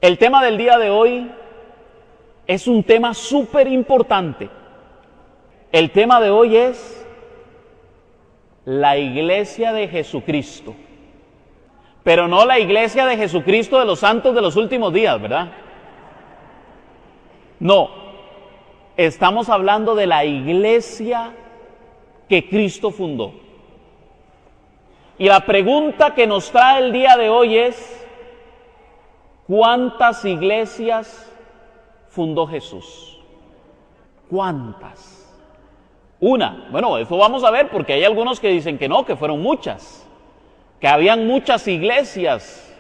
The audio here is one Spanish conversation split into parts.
El tema del día de hoy es un tema súper importante. El tema de hoy es la iglesia de Jesucristo. Pero no la iglesia de Jesucristo de los santos de los últimos días, ¿verdad? No, estamos hablando de la iglesia que Cristo fundó. Y la pregunta que nos trae el día de hoy es: ¿cuántas iglesias fundó Jesús? ¿Cuántas? Una. Bueno, eso vamos a ver, porque hay algunos que dicen que no, que fueron muchas, que habían muchas iglesias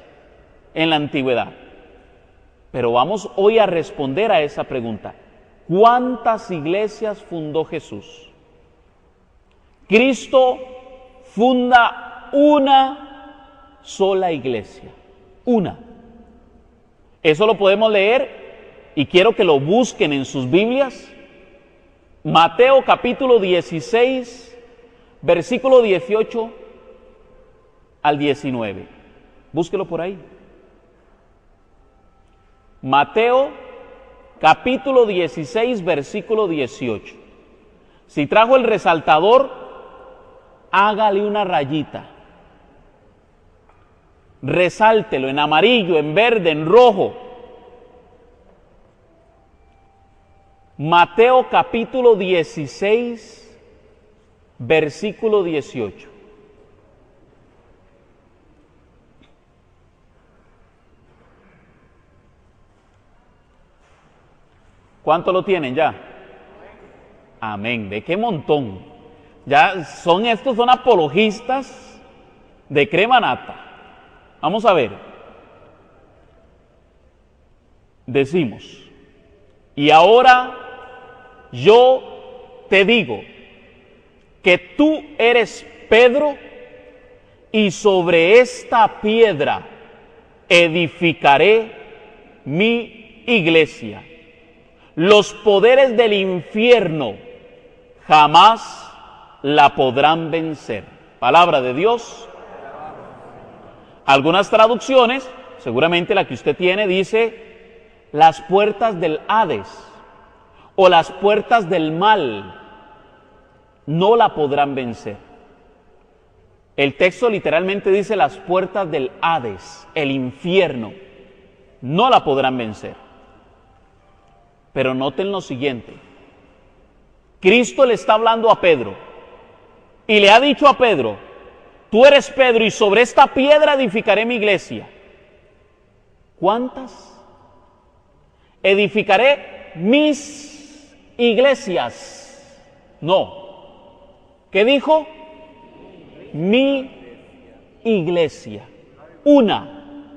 en la antigüedad. Pero vamos hoy a responder a esa pregunta. ¿Cuántas iglesias fundó Jesús? Cristo funda una sola iglesia. Una. Eso lo podemos leer y quiero que lo busquen en sus Biblias. Mateo capítulo 16, versículo 18 al 19. Búsquelo por ahí. Mateo capítulo 16, versículo 18. Si trajo el resaltador, hágale una rayita. Resáltelo en amarillo, en verde, en rojo. Mateo capítulo 16, versículo 18. ¿Cuánto lo tienen ya? Amén. ¿De qué montón? Ya son apologistas de crema nata. Vamos a ver. Decimos: y ahora yo te digo que tú eres Pedro, y sobre esta piedra edificaré mi iglesia. Los poderes del infierno jamás la podrán vencer. Palabra de Dios. Algunas traducciones, seguramente la que usted tiene, dice las puertas del Hades o las puertas del mal no la podrán vencer. El texto literalmente dice las puertas del Hades, el infierno, no la podrán vencer. Pero noten lo siguiente: Cristo le está hablando a Pedro y le ha dicho a Pedro: tú eres Pedro y sobre esta piedra edificaré mi iglesia. ¿Cuántas? Edificaré mis iglesias. No. ¿Qué dijo? Mi iglesia. Una.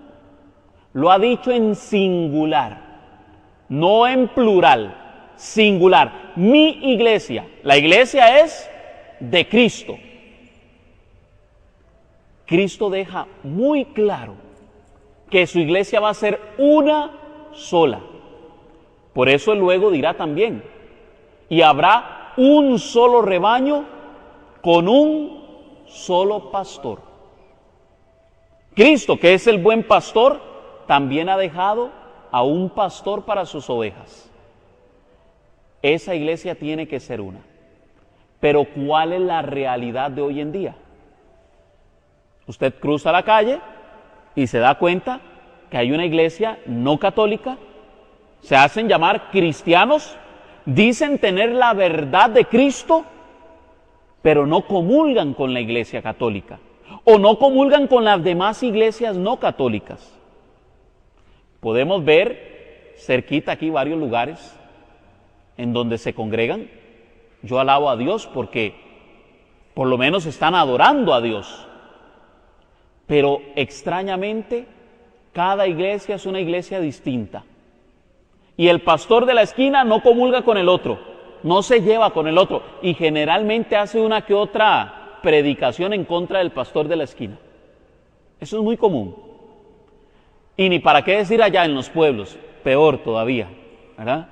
Lo ha dicho en singular, no en plural, singular. Mi iglesia. La iglesia es de Cristo. Cristo deja muy claro que su iglesia va a ser una sola. Por eso él luego dirá también: y habrá un solo rebaño con un solo pastor. Cristo, que es el buen pastor, también ha dejado a un pastor para sus ovejas. Esa iglesia tiene que ser una. Pero ¿cuál es la realidad de hoy en día? Usted cruza la calle y se da cuenta que hay una iglesia no católica, se hacen llamar cristianos, dicen tener la verdad de Cristo, pero no comulgan con la iglesia católica o no comulgan con las demás iglesias no católicas. Podemos ver cerquita aquí varios lugares en donde se congregan. Yo alabo a Dios porque por lo menos están adorando a Dios. Pero extrañamente, cada iglesia es una iglesia distinta. Y el pastor de la esquina no comulga con el otro, no se lleva con el otro, y generalmente hace una que otra predicación en contra del pastor de la esquina. Eso es muy común. Y ni para qué decir allá en los pueblos, peor todavía, ¿verdad?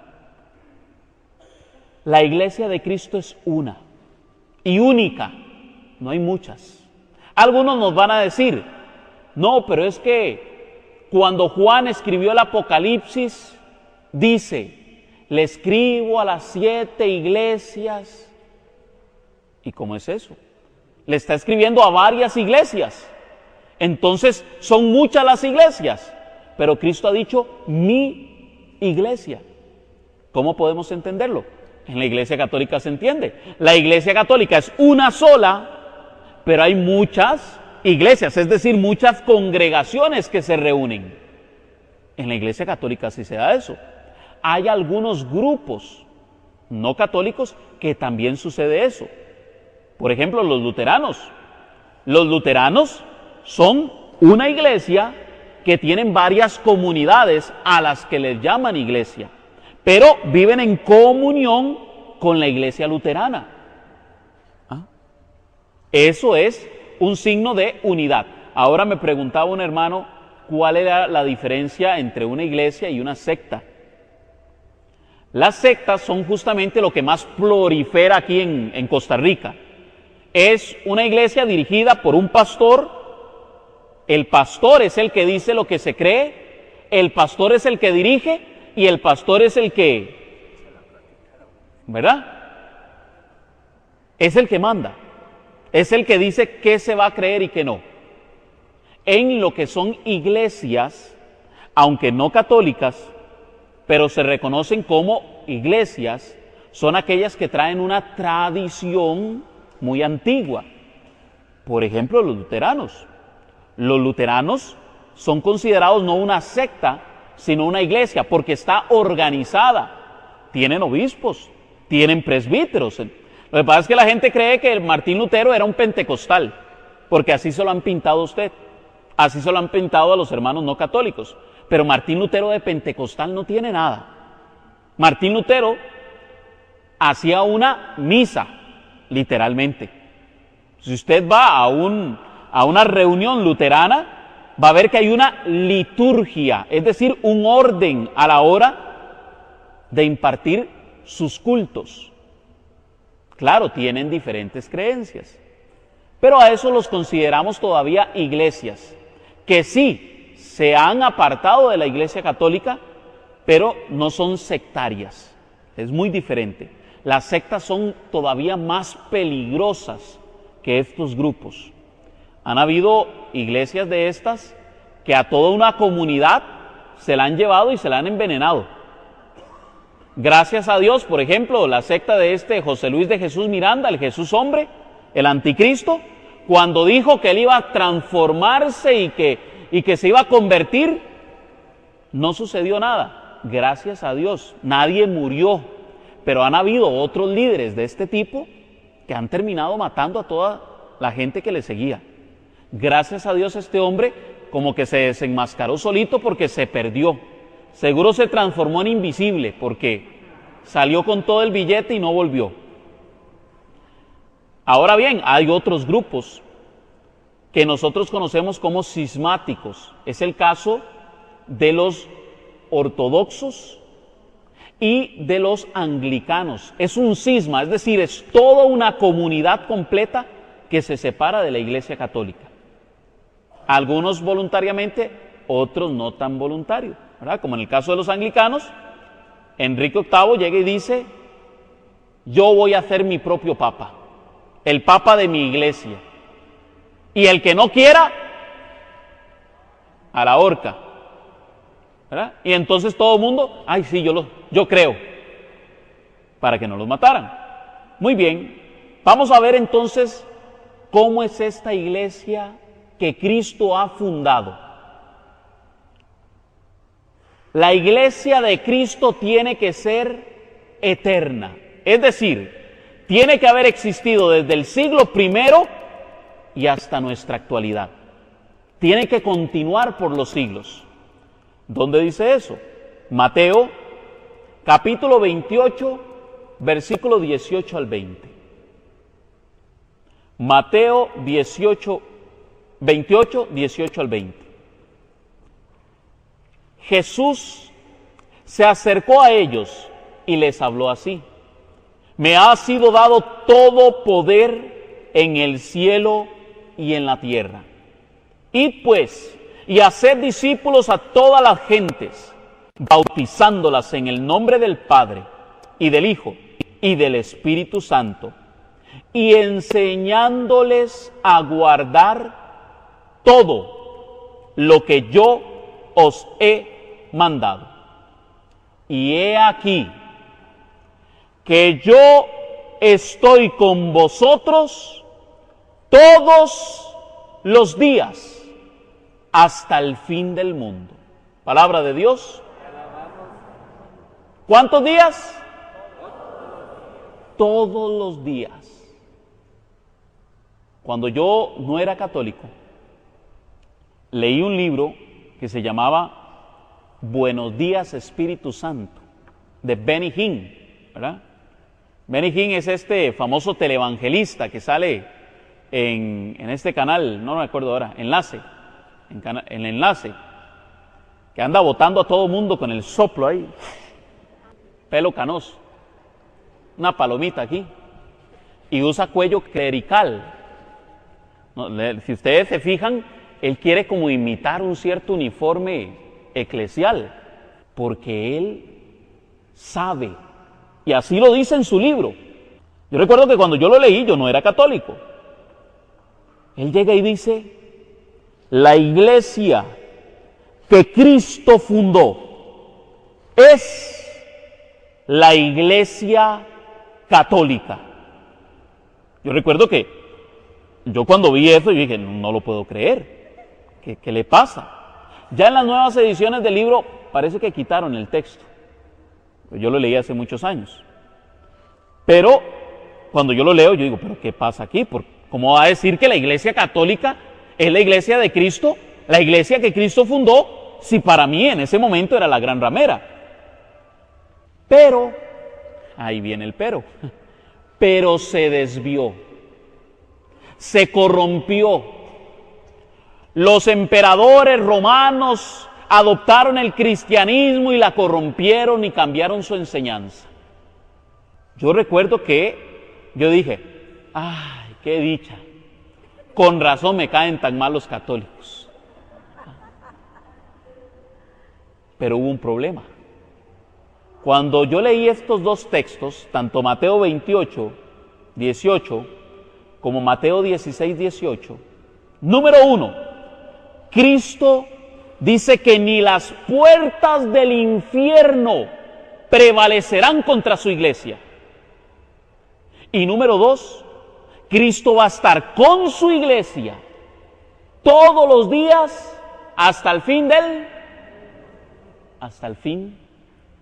La iglesia de Cristo es una y única, no hay muchas. Algunos nos van a decir: no, pero es que Cuando Juan escribió el Apocalipsis, dice, le escribo a las 7 iglesias. ¿Y cómo es eso? Le está escribiendo a varias iglesias. Entonces, son muchas las iglesias, pero Cristo ha dicho, mi iglesia. ¿Cómo podemos entenderlo? En la Iglesia Católica se entiende. La Iglesia Católica es una sola, pero hay muchas iglesias, es decir, muchas congregaciones que se reúnen. En la Iglesia Católica sí se da eso. Hay algunos grupos no católicos que también sucede eso. Por ejemplo, los luteranos. Los luteranos son una iglesia que tienen varias comunidades a las que les llaman iglesia, pero viven en comunión con la iglesia luterana. Eso es un signo de unidad. Ahora me preguntaba un hermano cuál era la diferencia entre una iglesia y una secta. Las sectas son justamente lo que más prolifera aquí en Costa Rica. Es una iglesia dirigida por un pastor. El pastor es el que dice lo que se cree, el pastor es el que dirige y el pastor es el que, ¿verdad? Es el que manda, es el que dice qué se va a creer y qué no. En lo que son iglesias, aunque no católicas, pero se reconocen como iglesias, son aquellas que traen una tradición muy antigua. Por ejemplo, los luteranos. Los luteranos son considerados no una secta, sino una iglesia, porque está organizada. Tienen obispos, tienen presbíteros. Lo que pasa es que la gente cree que Martín Lutero era un pentecostal, porque así se lo han pintado a usted, así se lo han pintado a los hermanos no católicos. Pero Martín Lutero de pentecostal no tiene nada. Martín Lutero hacía una misa, literalmente. Si usted va a una reunión luterana, va a ver que hay una liturgia, es decir, un orden a la hora de impartir sus cultos. Claro, tienen diferentes creencias, pero a eso los consideramos todavía iglesias, que sí se han apartado de la Iglesia Católica, pero no son sectarias. Es muy diferente. Las sectas son todavía más peligrosas que estos grupos. Han habido iglesias de estas que a toda una comunidad se la han llevado y se la han envenenado. Gracias a Dios, por ejemplo, la secta de José Luis de Jesús Miranda, el Jesús hombre, el anticristo, cuando dijo que él iba a transformarse y que se iba a convertir, no sucedió nada. Gracias a Dios, nadie murió, pero han habido otros líderes de este tipo que han terminado matando a toda la gente que le seguía. Gracias a Dios este hombre como que se desenmascaró solito porque se perdió. Seguro se transformó en invisible porque salió con todo el billete y no volvió. Ahora bien, hay otros grupos que nosotros conocemos como cismáticos. Es el caso de los ortodoxos y de los anglicanos. Es un cisma, es decir, es toda una comunidad completa que se separa de la Iglesia Católica. Algunos voluntariamente, otros no tan voluntarios, ¿verdad? Como en el caso de los anglicanos, Enrique VIII llega y dice, yo voy a hacer mi propio papa, el papa de mi iglesia, y el que no quiera, a la horca, ¿verdad? Y entonces todo el mundo, ay sí, yo creo, para que no los mataran. Muy bien, vamos a ver entonces cómo es esta iglesia que Cristo ha fundado. La iglesia de Cristo tiene que ser eterna, es decir, tiene que haber existido desde el siglo I y hasta nuestra actualidad. Tiene que continuar por los siglos. ¿Dónde dice eso? Mateo, capítulo 28, versículo 18 al 20. Mateo 28, 18 al 20. Jesús se acercó a ellos y les habló así: me ha sido dado todo poder en el cielo y en la tierra. Id pues y hacer discípulos a todas las gentes, bautizándolas en el nombre del Padre y del Hijo y del Espíritu Santo, y enseñándoles a guardar todo lo que yo os he mandado. Y he aquí que yo estoy con vosotros todos los días hasta el fin del mundo. Palabra de Dios. ¿Cuántos días? Todos los días. Cuando yo no era católico, leí un libro que se llamaba Buenos días Espíritu Santo, de Benny Hinn, ¿verdad? Benny Hinn es este famoso televangelista que sale en este canal, no me acuerdo ahora, Enlace, en Enlace, que anda botando a todo mundo con el soplo ahí, pelo canoso, una palomita aquí, y usa cuello clerical. No, si ustedes se fijan, él quiere como imitar un cierto uniforme eclesial, porque él sabe, y así lo dice en su libro. Yo recuerdo que cuando yo lo leí, yo no era católico. Él llega y dice, la iglesia que Cristo fundó es la iglesia católica. Yo recuerdo que yo cuando vi eso, yo dije, no lo puedo creer. ¿Qué le pasa? Ya en las nuevas ediciones del libro parece que quitaron el texto. Yo lo leí hace muchos años. Pero cuando yo lo leo, yo digo, ¿pero qué pasa aquí? ¿Cómo va a decir que la iglesia católica es la iglesia de Cristo? La iglesia que Cristo fundó, si para mí en ese momento era la gran ramera. Pero, ahí viene el pero se desvió, se corrompió. Los emperadores romanos adoptaron el cristianismo y la corrompieron y cambiaron su enseñanza. Yo recuerdo que yo dije, ¡ay, qué dicha! Con razón me caen tan mal los católicos. Pero hubo un problema. Cuando yo leí estos dos textos, tanto Mateo 28, 18, como Mateo 16, 18, número 1, Cristo dice que ni las puertas del infierno prevalecerán contra su iglesia. Y número 2, Cristo va a estar con su iglesia todos los días hasta el fin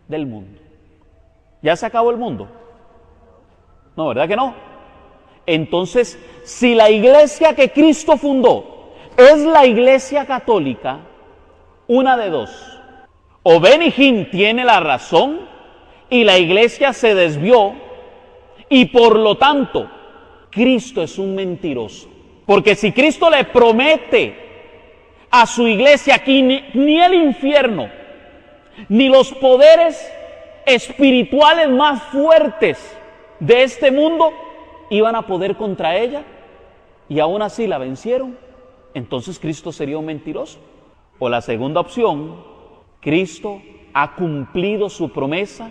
del mundo. ¿Ya se acabó el mundo? No, ¿verdad que no? Entonces, si la iglesia que Cristo fundó es la iglesia católica, una de dos: o Benny Hinn tiene la razón y la iglesia se desvió, y por lo tanto Cristo es un mentiroso. Porque si Cristo le promete a su iglesia que ni el infierno ni los poderes espirituales más fuertes de este mundo iban a poder contra ella, y aún así la vencieron, entonces Cristo sería un mentiroso. O la segunda opción, Cristo ha cumplido su promesa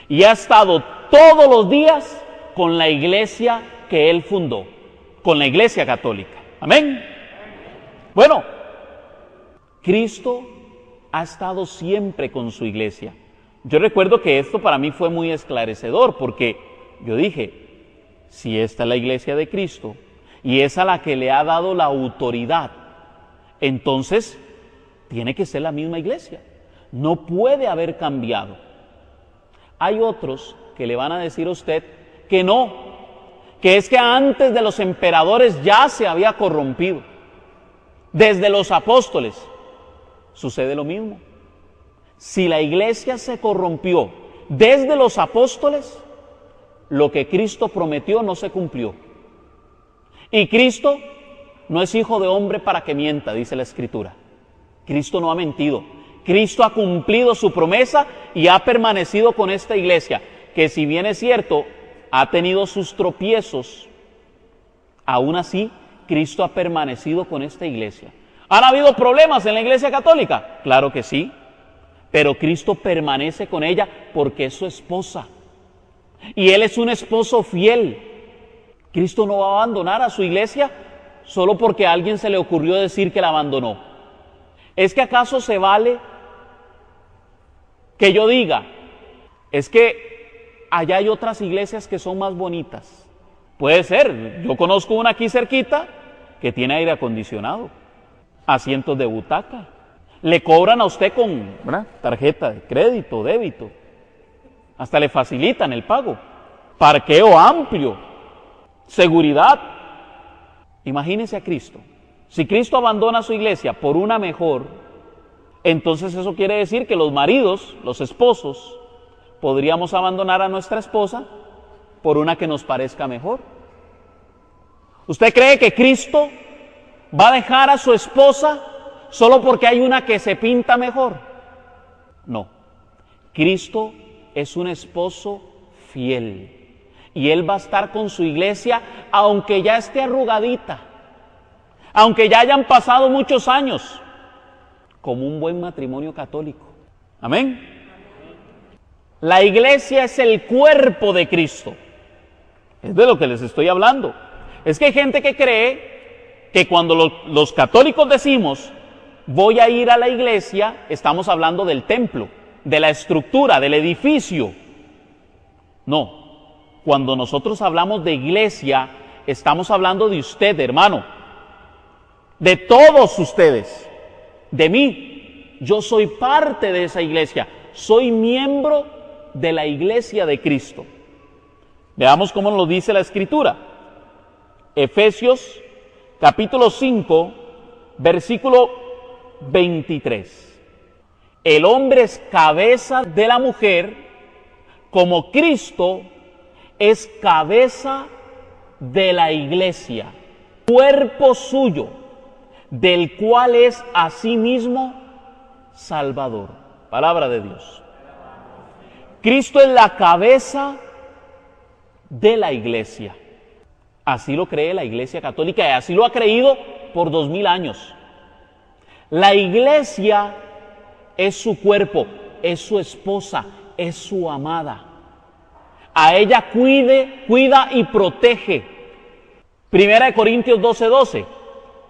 y ha estado todos los días con la iglesia que Él fundó, con la iglesia católica. Amén. Bueno, Cristo ha estado siempre con su iglesia. Yo recuerdo que esto para mí fue muy esclarecedor, porque yo dije, si esta es la iglesia de Cristo y es a la que le ha dado la autoridad, entonces tiene que ser la misma iglesia. No puede haber cambiado. Hay otros que le van a decir a usted que no, que es que antes de los emperadores ya se había corrompido. Desde los apóstoles sucede lo mismo. Si la iglesia se corrompió desde los apóstoles, lo que Cristo prometió no se cumplió. Y Cristo no es hijo de hombre para que mienta, dice la Escritura. Cristo no ha mentido. Cristo ha cumplido su promesa y ha permanecido con esta iglesia, que si bien es cierto, ha tenido sus tropiezos, aún así Cristo ha permanecido con esta iglesia. ¿Han habido problemas en la Iglesia Católica? Claro que sí, pero Cristo permanece con ella porque es su esposa. Y Él es un esposo fiel. Cristo no va a abandonar a su iglesia solo porque a alguien se le ocurrió decir que la abandonó. ¿Es que acaso se vale que yo diga, es que allá hay otras iglesias que son más bonitas? Puede ser, yo conozco una aquí cerquita que tiene aire acondicionado, asientos de butaca, le cobran a usted con tarjeta de crédito, débito, hasta le facilitan el pago, parqueo amplio, seguridad. Imagínense a Cristo. Si Cristo abandona su iglesia por una mejor, entonces eso quiere decir que los maridos, los esposos, podríamos abandonar a nuestra esposa por una que nos parezca mejor. ¿Usted cree que Cristo va a dejar a su esposa solo porque hay una que se pinta mejor? No. Cristo es un esposo fiel y Él va a estar con su iglesia aunque ya esté arrugadita, aunque ya hayan pasado muchos años, como un buen matrimonio católico. Amén. La iglesia es el cuerpo de Cristo. Es de lo que les estoy hablando. Es que hay gente que cree que cuando los católicos decimos voy a ir a la iglesia, estamos hablando del templo, de la estructura, del edificio. No. Cuando nosotros hablamos de iglesia, estamos hablando de usted, hermano, de todos ustedes, de mí. Yo soy parte de esa iglesia, soy miembro de la iglesia de Cristo. Veamos cómo nos dice la Escritura. Efesios capítulo 5, versículo 23. El hombre es cabeza de la mujer, como Cristo es cabeza de la iglesia, cuerpo suyo, del cual es asimismo Salvador. Palabra de Dios. Cristo es la cabeza de la iglesia. Así lo cree la Iglesia Católica y así lo ha creído por 2000 años. La iglesia es su cuerpo, es su esposa, es su amada. A ella cuida y protege. Primera de Corintios 12:12,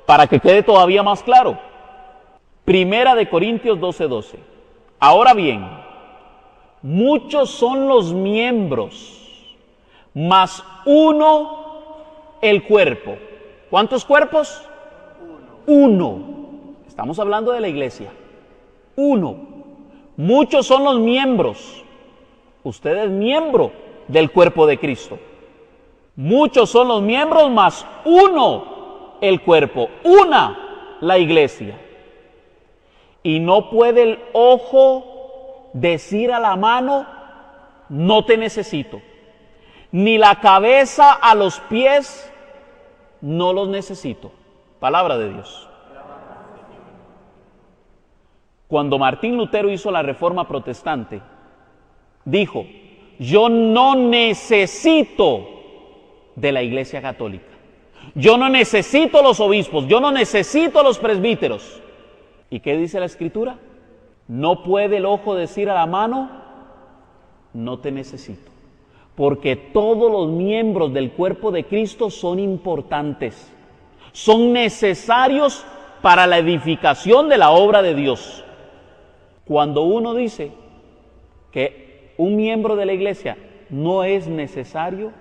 para que quede todavía más claro. Primera de Corintios 12:12. Ahora bien, muchos son los miembros, mas uno el cuerpo. ¿Cuántos cuerpos? Uno. Estamos hablando de la iglesia. Uno. Muchos son los miembros. Usted es miembro del cuerpo de Cristo. Muchos son los miembros, mas uno el cuerpo. Una la iglesia. Y no puede el ojo decir a la mano, no te necesito. Ni la cabeza a los pies, no los necesito. Palabra de Dios. Cuando Martín Lutero hizo la Reforma Protestante, dijo, yo no necesito de la Iglesia Católica. Yo no necesito los obispos, yo no necesito los presbíteros. ¿Y qué dice la Escritura? No puede el ojo decir a la mano, no te necesito. Porque todos los miembros del cuerpo de Cristo son importantes, son necesarios para la edificación de la obra de Dios. Cuando uno dice que un miembro de la iglesia no es necesario,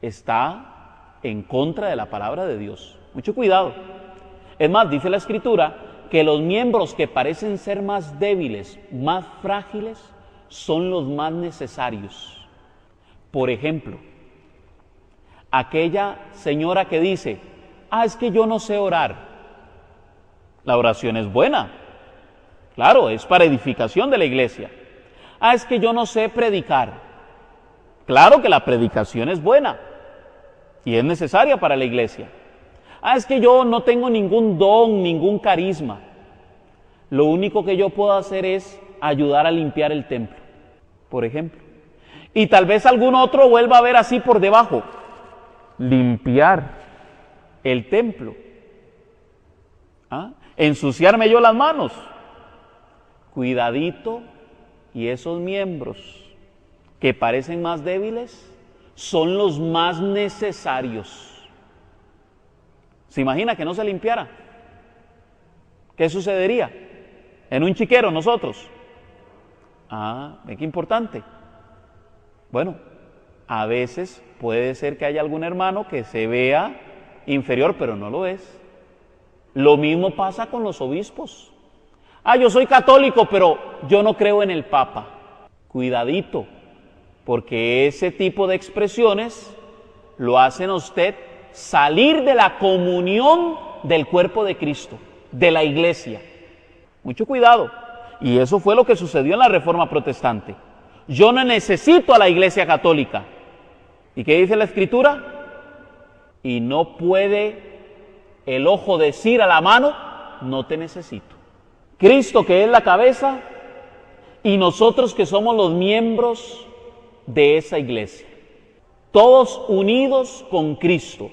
está en contra de la palabra de Dios. Mucho cuidado. Es más, dice la Escritura que los miembros que parecen ser más débiles, más frágiles, son los más necesarios. Por ejemplo, aquella señora que dice, es que yo no sé orar. La oración es buena, claro, es para edificación de la iglesia. Es que yo no sé predicar. Claro que la predicación es buena y es necesaria para la iglesia. Es que yo no tengo ningún don, ningún carisma. Lo único que yo puedo hacer es ayudar a limpiar el templo, por ejemplo. Y tal vez algún otro vuelva a ver así por debajo, limpiar el templo. ¿Ah? Ensuciarme yo las manos. Cuidadito, y esos miembros que parecen más débiles son los más necesarios. ¿Se imagina que no se limpiara? ¿Qué sucedería? En un chiquero nosotros. ¿Ve qué importante? Bueno, a veces puede ser que haya algún hermano que se vea inferior, pero no lo es. Lo mismo pasa con los obispos. Yo soy católico, pero yo no creo en el Papa. Cuidadito, porque ese tipo de expresiones lo hacen a usted salir de la comunión del cuerpo de Cristo, de la iglesia. Mucho cuidado. Y eso fue lo que sucedió en la Reforma Protestante. Yo no necesito a la Iglesia Católica. ¿Y qué dice la Escritura? Y no puede el ojo decir a la mano, no te necesito. Cristo, que es la cabeza, y nosotros que somos los miembros de esa iglesia. Todos unidos con Cristo.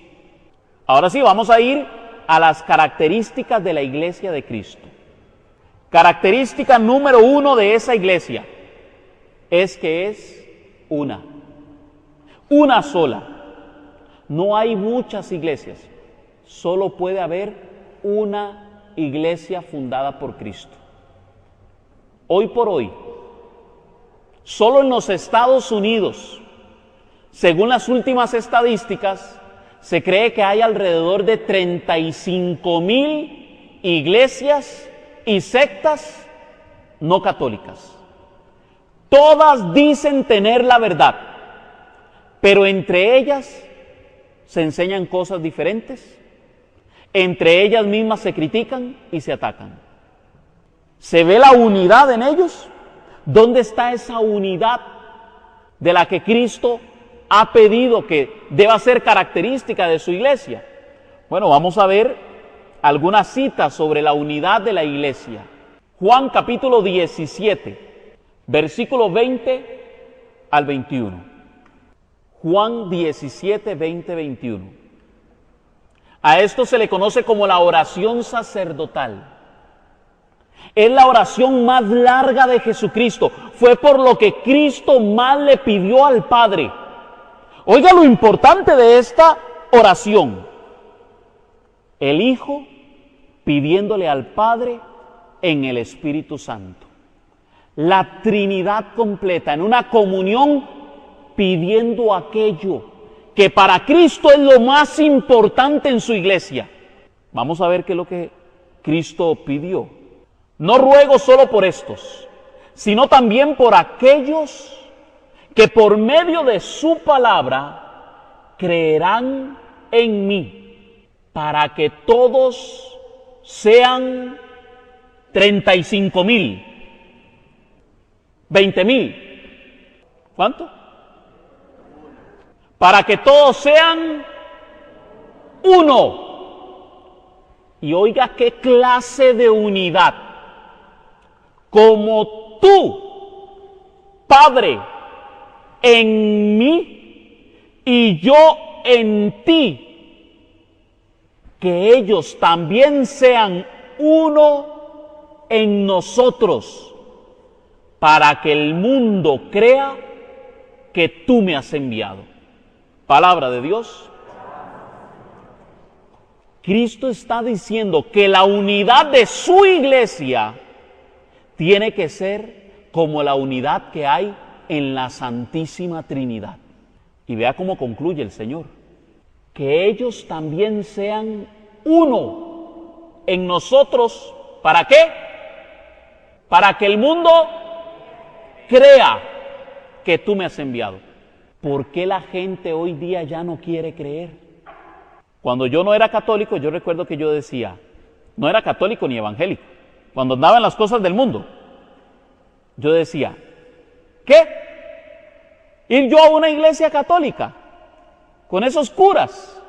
Ahora sí, vamos a ir a las características de la iglesia de Cristo. Característica número 1 de esa iglesia es que es una sola. No hay muchas iglesias, solo puede haber una iglesia fundada por Cristo. Hoy por hoy, solo en los Estados Unidos, según las últimas estadísticas, se cree que hay alrededor de 35,000 iglesias y sectas no católicas. Todas dicen tener la verdad, pero entre ellas se enseñan cosas diferentes, entre ellas mismas se critican y se atacan. ¿Se ve la unidad en ellos? ¿Dónde está esa unidad de la que Cristo ha pedido que deba ser característica de su iglesia? Bueno, vamos a ver algunas citas sobre la unidad de la iglesia. Juan capítulo 17, versículo 20 al 21. Juan 17, 20, 21. A esto se le conoce como la oración sacerdotal. Es la oración más larga de Jesucristo. Fue por lo que Cristo más le pidió al Padre. Oiga lo importante de esta oración. El Hijo pidiéndole al Padre en el Espíritu Santo. La Trinidad completa, en una comunión, pidiendo aquello que para Cristo es lo más importante en su iglesia. Vamos a ver qué es lo que Cristo pidió. No ruego solo por estos, sino también por aquellos que por medio de su palabra creerán en mí, para que todos sean 35,000, 20,000. ¿Cuánto? Para que todos sean uno. Y oiga qué clase de unidad. Como tú, Padre, en mí y yo en ti, que ellos también sean uno en nosotros, para que el mundo crea que tú me has enviado. Palabra de Dios. Cristo está diciendo que la unidad de su iglesia tiene que ser como la unidad que hay en la Santísima Trinidad. Y vea cómo concluye el Señor. Que ellos también sean uno en nosotros. ¿Para qué? Para que el mundo crea que tú me has enviado. ¿Por qué la gente hoy día ya no quiere creer? Cuando yo no era católico, yo recuerdo que yo decía, no era católico ni evangélico, cuando andaba en las cosas del mundo, yo decía, ¿qué? ¿Ir yo a una iglesia católica con esos curas,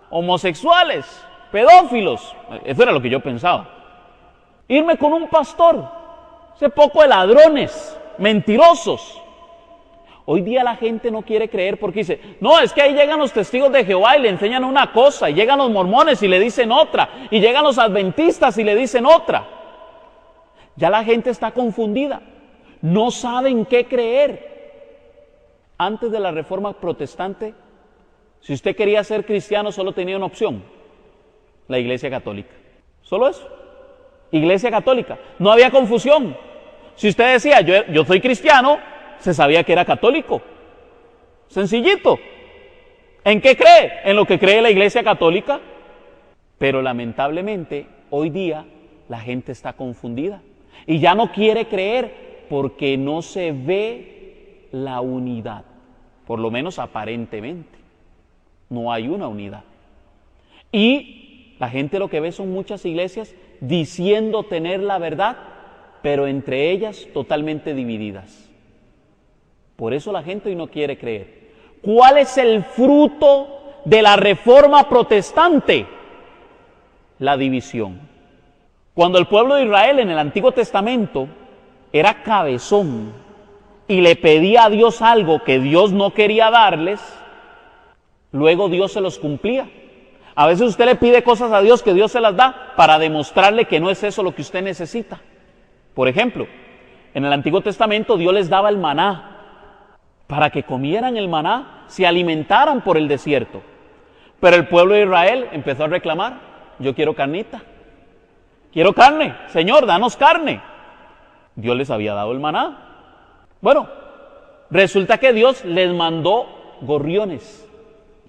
homosexuales, pedófilos? Eso era lo que yo pensaba. Irme con un pastor, ese poco de ladrones, mentirosos. Hoy día la gente no quiere creer porque dice, no, es que ahí llegan los testigos de Jehová y le enseñan una cosa, y llegan los mormones y le dicen otra, y llegan los adventistas y le dicen otra. Ya la gente está confundida, no saben qué creer. Antes de la Reforma Protestante, si usted quería ser cristiano, solo tenía una opción: la Iglesia Católica. Solo eso, Iglesia Católica. No había confusión. Si usted decía, yo soy cristiano, se sabía que era católico. Sencillito. ¿En qué cree? En lo que cree la Iglesia Católica. Pero lamentablemente, hoy día, la gente está confundida. Y ya no quiere creer porque no se ve la unidad. Por lo menos aparentemente. No hay una unidad. Y la gente lo que ve son muchas iglesias diciendo tener la verdad, pero entre ellas totalmente divididas. Por eso la gente hoy no quiere creer. ¿Cuál es el fruto de la Reforma Protestante? La división. Cuando el pueblo de Israel en el Antiguo Testamento era cabezón y le pedía a Dios algo que Dios no quería darles, luego Dios se los cumplía. A veces usted le pide cosas a Dios que Dios se las da para demostrarle que no es eso lo que usted necesita. Por ejemplo, en el Antiguo Testamento Dios les daba el maná para que comieran el maná, se alimentaran por el desierto. Pero el pueblo de Israel empezó a reclamar: yo quiero carnita, quiero carne, Señor, danos carne. Dios les había dado el maná. Bueno, resulta que Dios les mandó gorriones,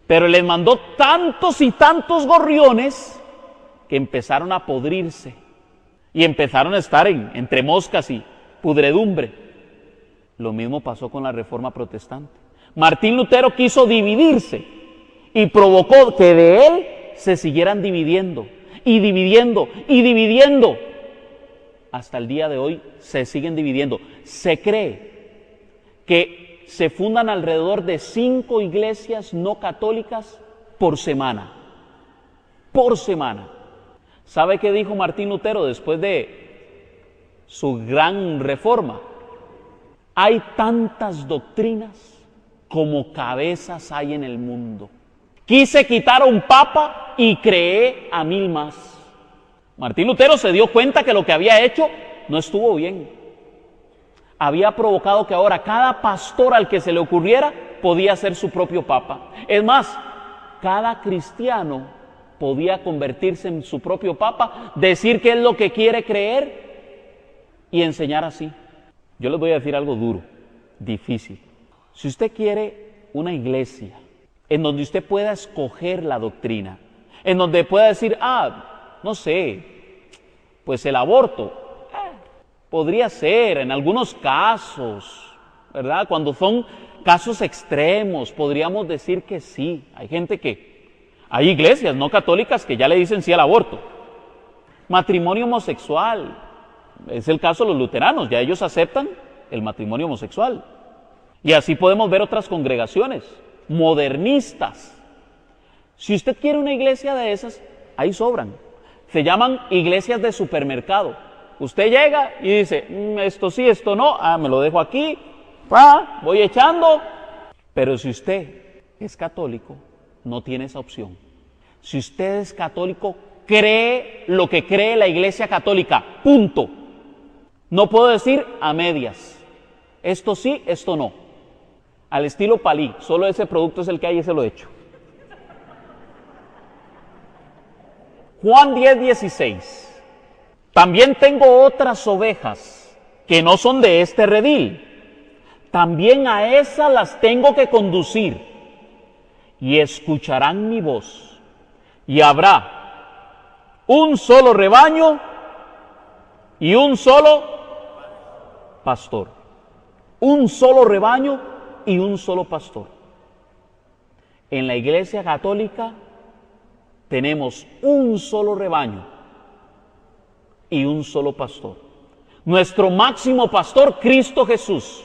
pero les mandó tantos y tantos gorriones que empezaron a podrirse y empezaron a estar entre moscas y pudredumbre. Lo mismo pasó con la Reforma Protestante. Martín Lutero quiso dividirse y provocó que de él se siguieran dividiendo y dividiendo y dividiendo. Hasta el día de hoy se siguen dividiendo. Se cree que se fundan alrededor de 5 iglesias no católicas por semana. Por semana. ¿Sabe qué dijo Martín Lutero después de su gran reforma? Hay tantas doctrinas como cabezas hay en el mundo. Quise quitar a un papa y creé a 1000 más. Martín Lutero se dio cuenta que lo que había hecho no estuvo bien. Había provocado que ahora cada pastor al que se le ocurriera podía ser su propio papa. Es más, cada cristiano podía convertirse en su propio papa, decir qué es lo que quiere creer y enseñar así. Yo les voy a decir algo duro, difícil. Si usted quiere una iglesia en donde usted pueda escoger la doctrina, en donde pueda decir, no sé, pues el aborto, podría ser en algunos casos, ¿verdad? Cuando son casos extremos, podríamos decir que sí. Hay iglesias no católicas que ya le dicen sí al aborto. Matrimonio homosexual, es el caso de los luteranos, ya ellos aceptan el matrimonio homosexual. Y así podemos ver otras congregaciones modernistas. Si usted quiere una iglesia de esas, ahí sobran. Se llaman iglesias de supermercado. Usted llega y dice, esto sí, esto no, me lo dejo aquí, voy echando. Pero si usted es católico, no tiene esa opción. Si usted es católico, cree lo que cree la Iglesia Católica, punto. No puedo decir a medias, esto sí, esto no. Al estilo Palí, solo ese producto es el que hay y se lo he hecho. Juan 10:16. También tengo otras ovejas que no son de este redil. También a esas las tengo que conducir y escucharán mi voz. Y habrá un solo rebaño y un solo pastor. Un solo rebaño y un solo pastor. En la Iglesia Católica tenemos un solo rebaño y un solo pastor. Nuestro máximo pastor, Cristo Jesús.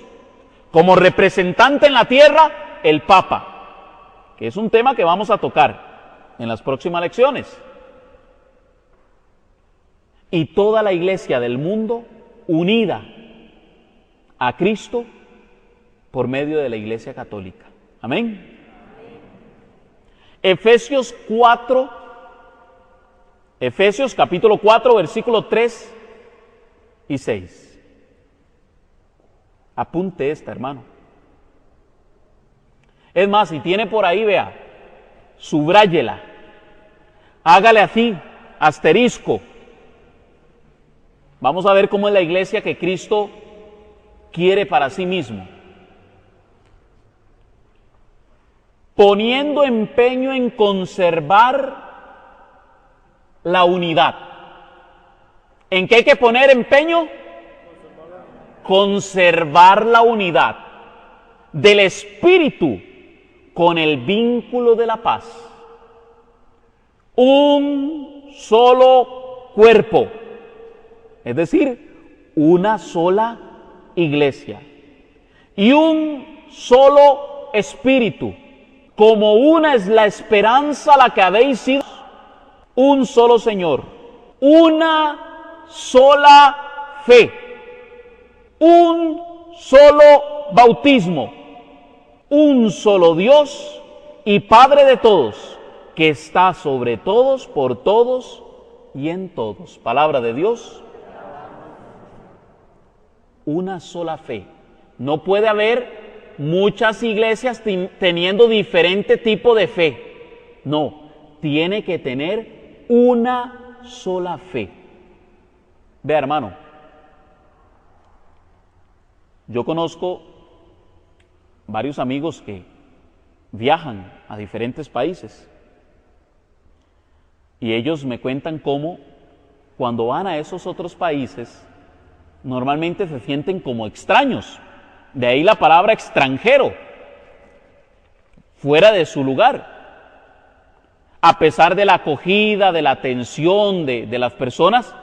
Como representante en la tierra, el Papa, que es un tema que vamos a tocar en las próximas lecciones. Y toda la iglesia del mundo unida a Cristo por medio de la Iglesia Católica. Amén. Efesios capítulo 4, versículo 3 y 6. Apunte esta, hermano. Es más, si tiene por ahí, vea, subráyela, hágale así, asterisco. Vamos a ver cómo es la iglesia que Cristo quiere para sí mismo. Poniendo empeño en conservar la unidad. ¿En qué hay que poner empeño? Conservar la unidad del Espíritu con el vínculo de la paz. Un solo cuerpo, es decir, una sola iglesia y un solo espíritu, como una es la esperanza a la que habéis sido, un solo Señor, una sola fe, un solo bautismo, un solo Dios y Padre de todos, que está sobre todos, por todos y en todos. Palabra de Dios. Una sola fe. No puede haber muchas iglesias teniendo diferente tipo de fe. No, tiene que tener una sola fe. Vea, hermano, yo conozco varios amigos que viajan a diferentes países y ellos me cuentan cómo cuando van a esos otros países normalmente se sienten como extraños, de ahí la palabra extranjero, fuera de su lugar. A pesar de la acogida, de la atención de las personas,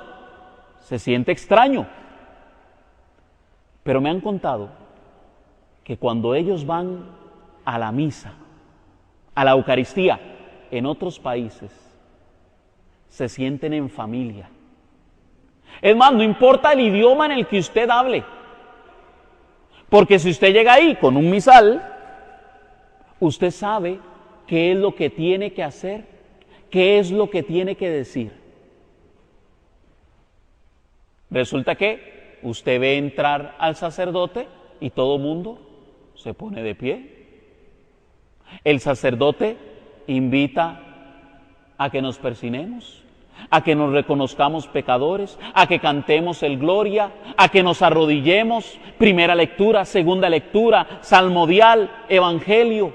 se siente extraño. Pero me han contado que cuando ellos van a la misa, a la Eucaristía, en otros países, se sienten en familia. Es más, no importa el idioma en el que usted hable, porque si usted llega ahí con un misal, usted sabe qué es lo que tiene que hacer, qué es lo que tiene que decir. Resulta que usted ve entrar al sacerdote y todo el mundo se pone de pie. El sacerdote invita a que nos persinemos, a que nos reconozcamos pecadores, a que cantemos el Gloria, a que nos arrodillemos, primera lectura, segunda lectura, salmodial, evangelio.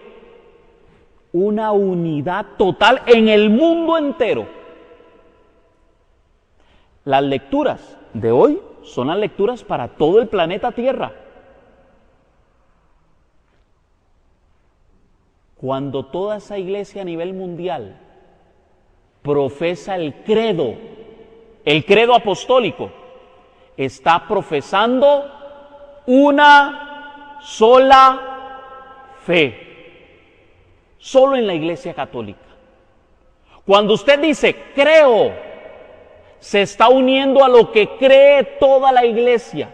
Una unidad total en el mundo entero. Las lecturas de hoy son las lecturas para todo el planeta Tierra. Cuando toda esa iglesia a nivel mundial profesa el credo apostólico, está profesando una sola fe. Solo en la Iglesia Católica. Cuando usted dice creo, se está uniendo a lo que cree toda la Iglesia.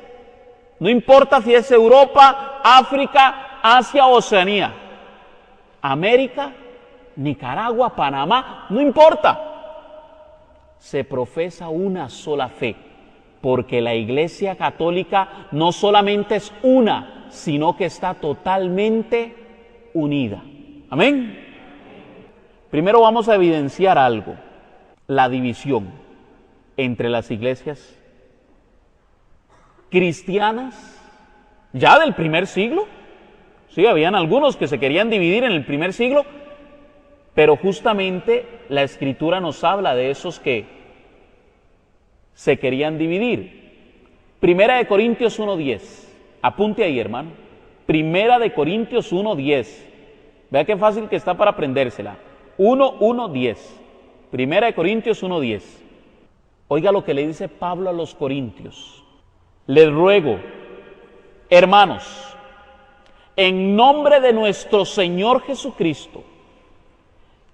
No importa si es Europa, África, Asia o Oceanía, América, Nicaragua, Panamá, no importa. Se profesa una sola fe, porque la Iglesia Católica no solamente es una, sino que está totalmente unida. Amén. Primero vamos a evidenciar algo, la división entre las iglesias cristianas ya del primer siglo. Sí, habían algunos que se querían dividir en el primer siglo, pero justamente la Escritura nos habla de esos que se querían dividir. Primera de Corintios 1:10. Apunte ahí, hermano. Primera de Corintios 1:10. Vea qué fácil que está para aprendérsela. 1:10. Primera de Corintios 1:10. Oiga lo que le dice Pablo a los corintios. Les ruego, hermanos, en nombre de nuestro Señor Jesucristo,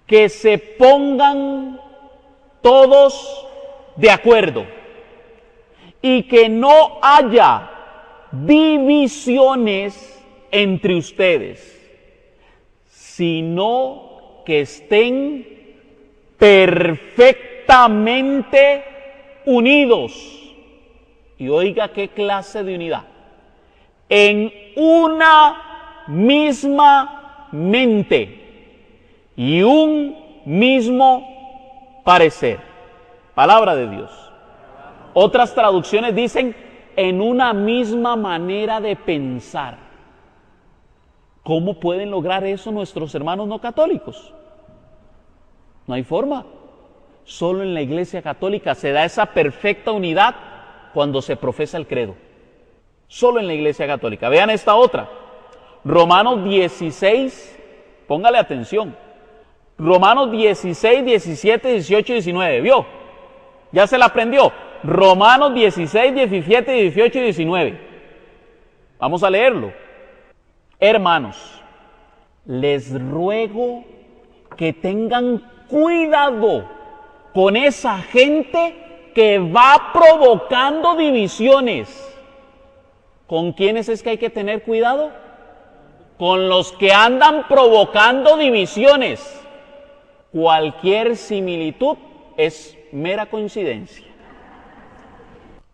que se pongan todos de acuerdo y que no haya divisiones entre ustedes, sino que estén perfectamente unidos. Y oiga qué clase de unidad. En una misma mente y un mismo parecer. Palabra de Dios. Otras traducciones dicen en una misma manera de pensar. ¿Cómo pueden lograr eso nuestros hermanos no católicos? No hay forma. Solo en la Iglesia Católica se da esa perfecta unidad cuando se profesa el credo. Solo en la Iglesia Católica. Vean esta otra. Romanos 16, póngale atención. Romanos 16, 17, 18 y 19. ¿Vio? Ya se la aprendió. Romanos 16, 17, 18 y 19. Vamos a leerlo. Hermanos, les ruego que tengan cuidado con esa gente que va provocando divisiones. ¿Con quiénes es que hay que tener cuidado? Con los que andan provocando divisiones. Cualquier similitud es mera coincidencia.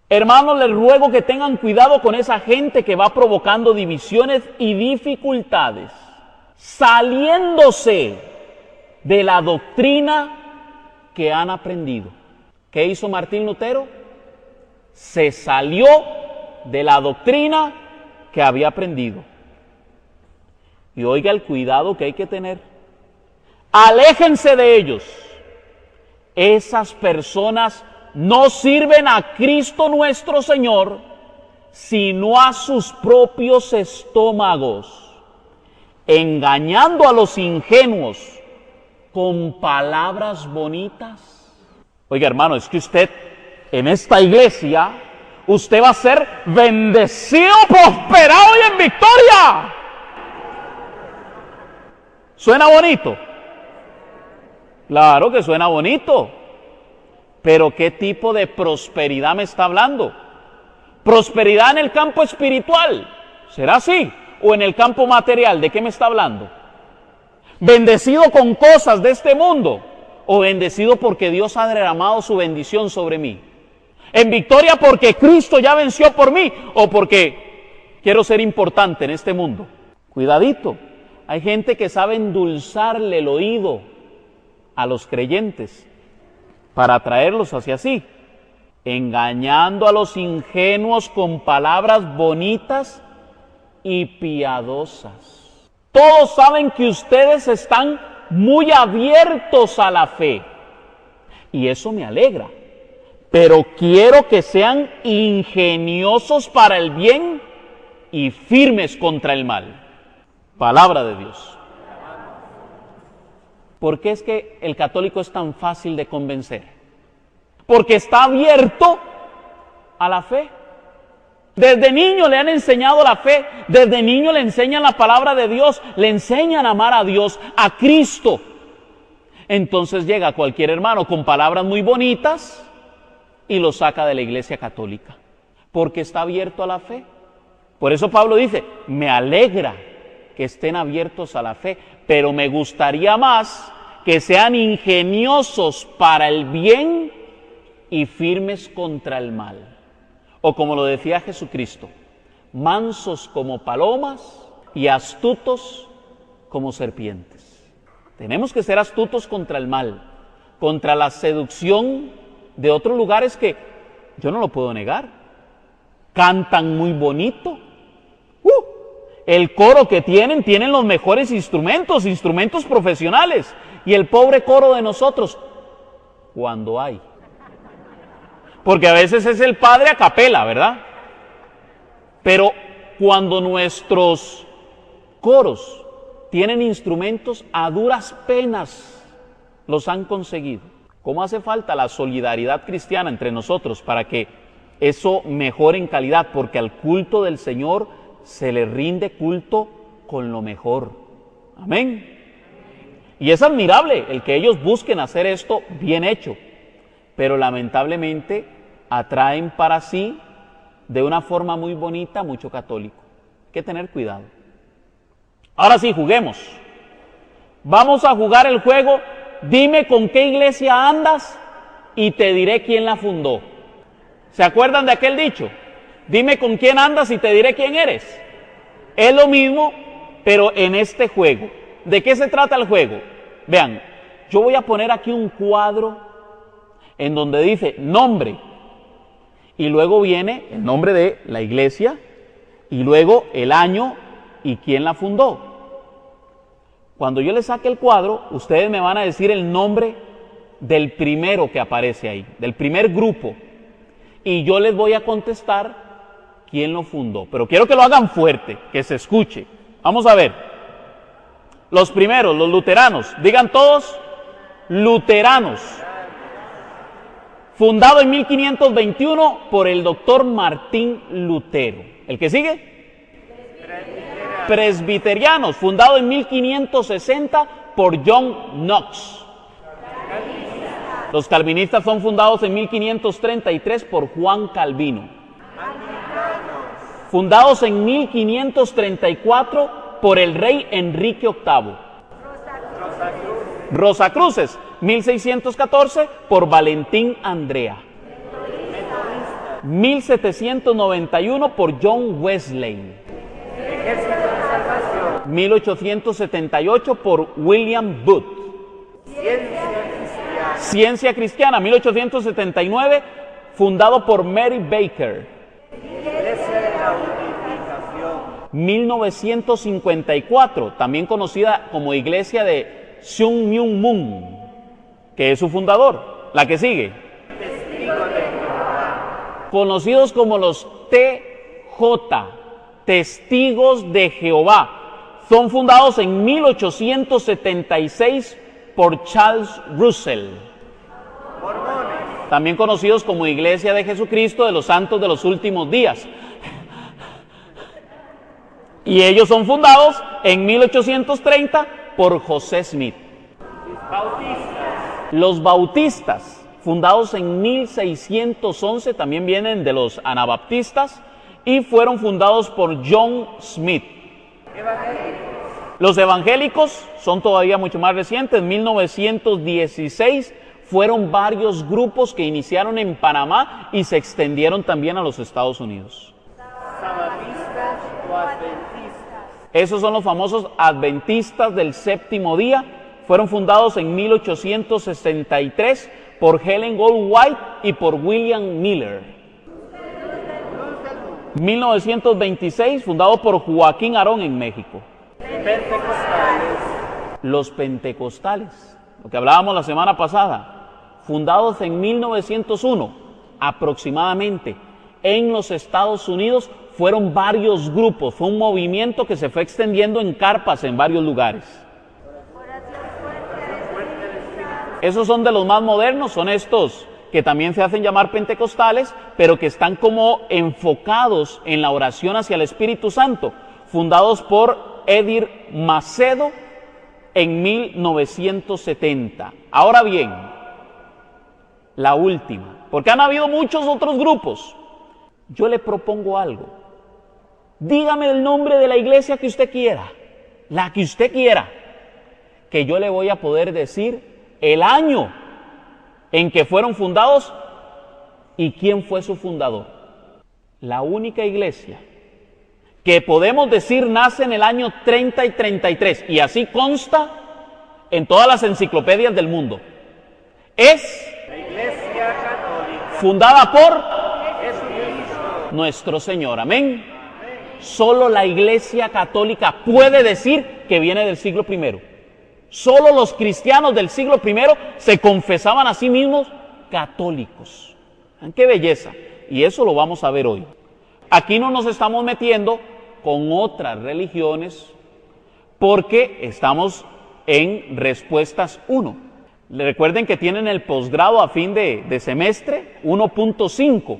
Hermanos, les ruego que tengan cuidado con esa gente que va provocando divisiones y dificultades, saliéndose de la doctrina que han aprendido. ¿Qué hizo Martín Lutero? Se salió de la doctrina que había aprendido. Y oiga el cuidado que hay que tener. Aléjense de ellos. Esas personas no sirven a Cristo nuestro Señor, sino a sus propios estómagos, engañando a los ingenuos con palabras bonitas. Oiga, hermano, es que usted en esta iglesia, usted va a ser bendecido, prosperado y en victoria. ¿Suena bonito? Claro que suena bonito. Pero ¿qué tipo de prosperidad me está hablando? ¿Prosperidad en el campo espiritual? ¿Será así? ¿O en el campo material? ¿De qué me está hablando? ¿Bendecido con cosas de este mundo? ¿O bendecido porque Dios ha derramado su bendición sobre mí? ¿En victoria porque Cristo ya venció por mí? ¿O porque quiero ser importante en este mundo? Cuidadito. Hay gente que sabe endulzarle el oído a los creyentes para atraerlos hacia sí, engañando a los ingenuos con palabras bonitas y piadosas. Todos saben que ustedes están muy abiertos a la fe, y eso me alegra, pero quiero que sean ingeniosos para el bien y firmes contra el mal. Palabra de Dios. ¿Por qué es que el católico es tan fácil de convencer? Porque está abierto a la fe. Desde niño le han enseñado la fe, desde niño le enseñan la palabra de Dios, le enseñan a amar a Dios, a Cristo. Entonces llega cualquier hermano con palabras muy bonitas y lo saca de la Iglesia Católica, porque está abierto a la fe. Por eso Pablo dice, me alegra que estén abiertos a la fe, pero me gustaría más que sean ingeniosos para el bien y firmes contra el mal. O como lo decía Jesucristo, mansos como palomas y astutos como serpientes. Tenemos que ser astutos contra el mal, contra la seducción de otros lugares que yo no lo puedo negar. Cantan muy bonito. El coro que tienen los mejores instrumentos profesionales. Y el pobre coro de nosotros, cuando hay. Porque a veces es el padre a capela, ¿verdad? Pero cuando nuestros coros tienen instrumentos, a duras penas los han conseguido. ¿Cómo hace falta la solidaridad cristiana entre nosotros para que eso mejore en calidad? Porque al culto del Señor se le rinde culto con lo mejor. Amén. Y es admirable el que ellos busquen hacer esto bien hecho, pero lamentablemente atraen para sí de una forma muy bonita mucho católico. Hay que tener cuidado. Ahora sí, juguemos. Vamos a jugar el juego, dime con qué iglesia andas y te diré quién la fundó. ¿Se acuerdan de aquel dicho? Dime con quién andas y te diré quién eres. Es lo mismo, pero en este juego. ¿De qué se trata el juego? Vean, yo voy a poner aquí un cuadro en donde dice nombre, y luego viene el nombre de la iglesia, y luego el año y quién la fundó. Cuando yo les saque el cuadro, ustedes me van a decir el nombre del primero que aparece ahí, del primer grupo, y yo les voy a contestar quién lo fundó. Pero quiero que lo hagan fuerte, que se escuche. Vamos a ver. Los primeros, los luteranos, digan todos, luteranos. Fundado en 1521 por el doctor Martín Lutero. ¿El que sigue? Presbiterianos, fundado en 1560 por John Knox. Los calvinistas son fundados en 1533 por Juan Calvino. Fundados en 1534 por el rey Enrique VIII. Rosacruces, 1614 por Valentín Andrea. 1791 por John Wesley. 1878 por William Booth. Ciencia Cristiana, 1879, fundado por Mary Baker. 1954, también conocida como Iglesia de Sun Myung Moon, que es su fundador. La que sigue. Conocidos como los TJ, Testigos de Jehová. Son fundados en 1876 por Charles Russell. También conocidos como Iglesia de Jesucristo de los Santos de los Últimos Días. Y ellos son fundados en 1830 por José Smith. Los bautistas, fundados en 1611, también vienen de los anabaptistas y fueron fundados por John Smith. Los evangélicos son todavía mucho más recientes. En 1916 fueron varios grupos que iniciaron en Panamá y se extendieron también a los Estados Unidos. ¿Sabadistas o adventistas? Esos son los famosos adventistas del séptimo día. Fueron fundados en 1863 por Helen Gold White y por William Miller. 1926, fundado por Joaquín Arón en México. Los pentecostales, lo que hablábamos la semana pasada, fundados en 1901 aproximadamente en los Estados Unidos. Fueron varios grupos, fue un movimiento que se fue extendiendo en carpas en varios lugares. Esos son de los más modernos, son estos que también se hacen llamar pentecostales, pero que están como enfocados en la oración hacia el Espíritu Santo, fundados por Edir Macedo en 1970. Ahora bien, la última, porque han habido muchos otros grupos. Yo le propongo algo. Dígame el nombre de la iglesia que usted quiera, la que usted quiera, que yo le voy a poder decir el año en que fueron fundados y quién fue su fundador. La única iglesia que podemos decir nace en el año 30 y 33, y así consta en todas las enciclopedias del mundo, es la Iglesia Católica, fundada por Jesucristo nuestro Señor. Amén. Solo la Iglesia Católica puede decir que viene del siglo I. Solo los cristianos del siglo I se confesaban a sí mismos católicos. ¡Qué belleza! Y eso lo vamos a ver hoy. Aquí no nos estamos metiendo con otras religiones porque estamos en Respuestas 1. Recuerden que tienen el posgrado a fin de semestre 1.5.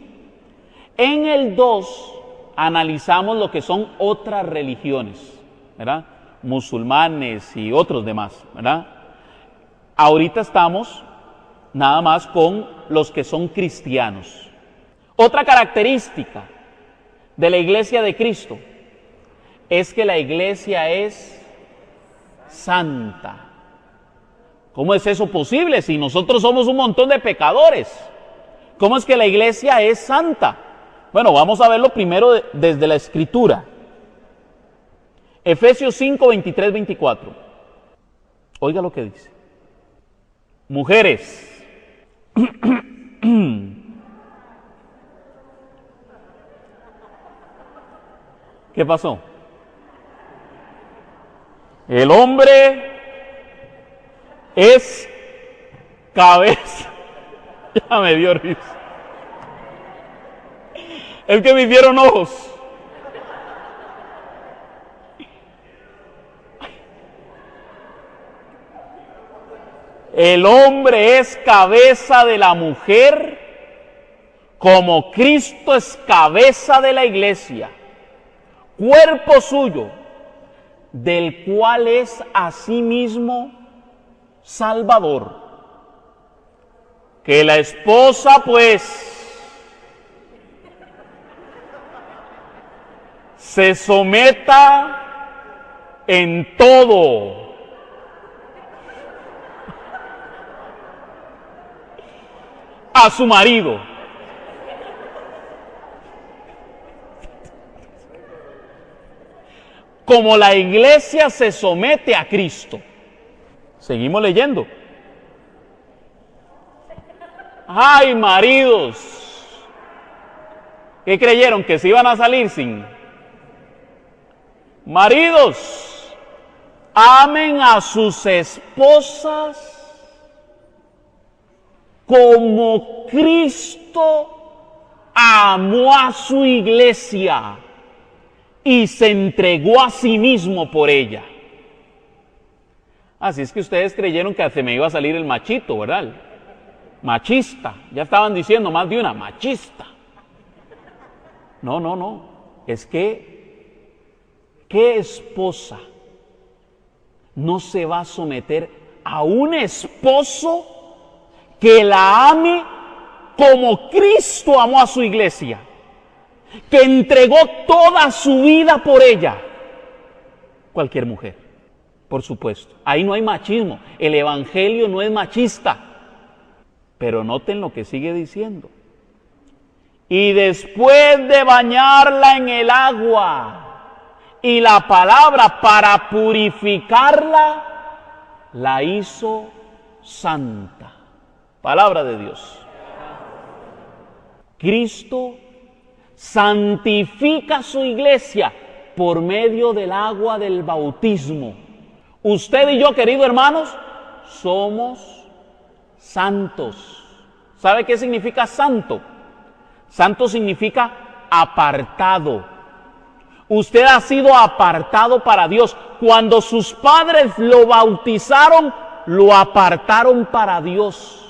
En el 2 analizamos lo que son otras religiones, ¿verdad? Musulmanes y otros demás, ¿verdad? Ahorita estamos nada más con los que son cristianos. Otra característica de la Iglesia de Cristo es que la Iglesia es santa. ¿Cómo es eso posible si nosotros somos un montón de pecadores? ¿Cómo es que la iglesia es santa? Bueno, vamos a verlo primero desde la Escritura. Efesios 5, 23, 24. Oiga lo que dice. Mujeres, ¿qué pasó? El hombre es cabeza. Ya me dio risa. Es que me hicieron ojos. El hombre es cabeza de la mujer, como Cristo es cabeza de la iglesia, cuerpo suyo, del cual es asimismo Salvador. Que la esposa, pues, se someta en todo a su marido. Como la iglesia se somete a Cristo. Seguimos leyendo. ¡Ay, maridos! ¿Qué creyeron? ¿Que se iban a salir sin? Maridos, amen a sus esposas como Cristo amó a su iglesia y se entregó a sí mismo por ella. Así es que ustedes creyeron que se me iba a salir el machito, ¿verdad? Machista, ya estaban diciendo más de una, machista. No, es que, ¿qué esposa no se va a someter a un esposo que la ame como Cristo amó a su iglesia, que entregó toda su vida por ella? Cualquier mujer, por supuesto. Ahí no hay machismo, el evangelio no es machista. Pero noten lo que sigue diciendo. Y después de bañarla en el agua y la palabra para purificarla, la hizo santa. Palabra de Dios. Cristo santifica su iglesia por medio del agua del bautismo. Usted y yo, queridos hermanos, somos santos. ¿Sabe qué significa santo? Santo significa apartado. Usted ha sido apartado para Dios. Cuando sus padres lo bautizaron, lo apartaron para Dios.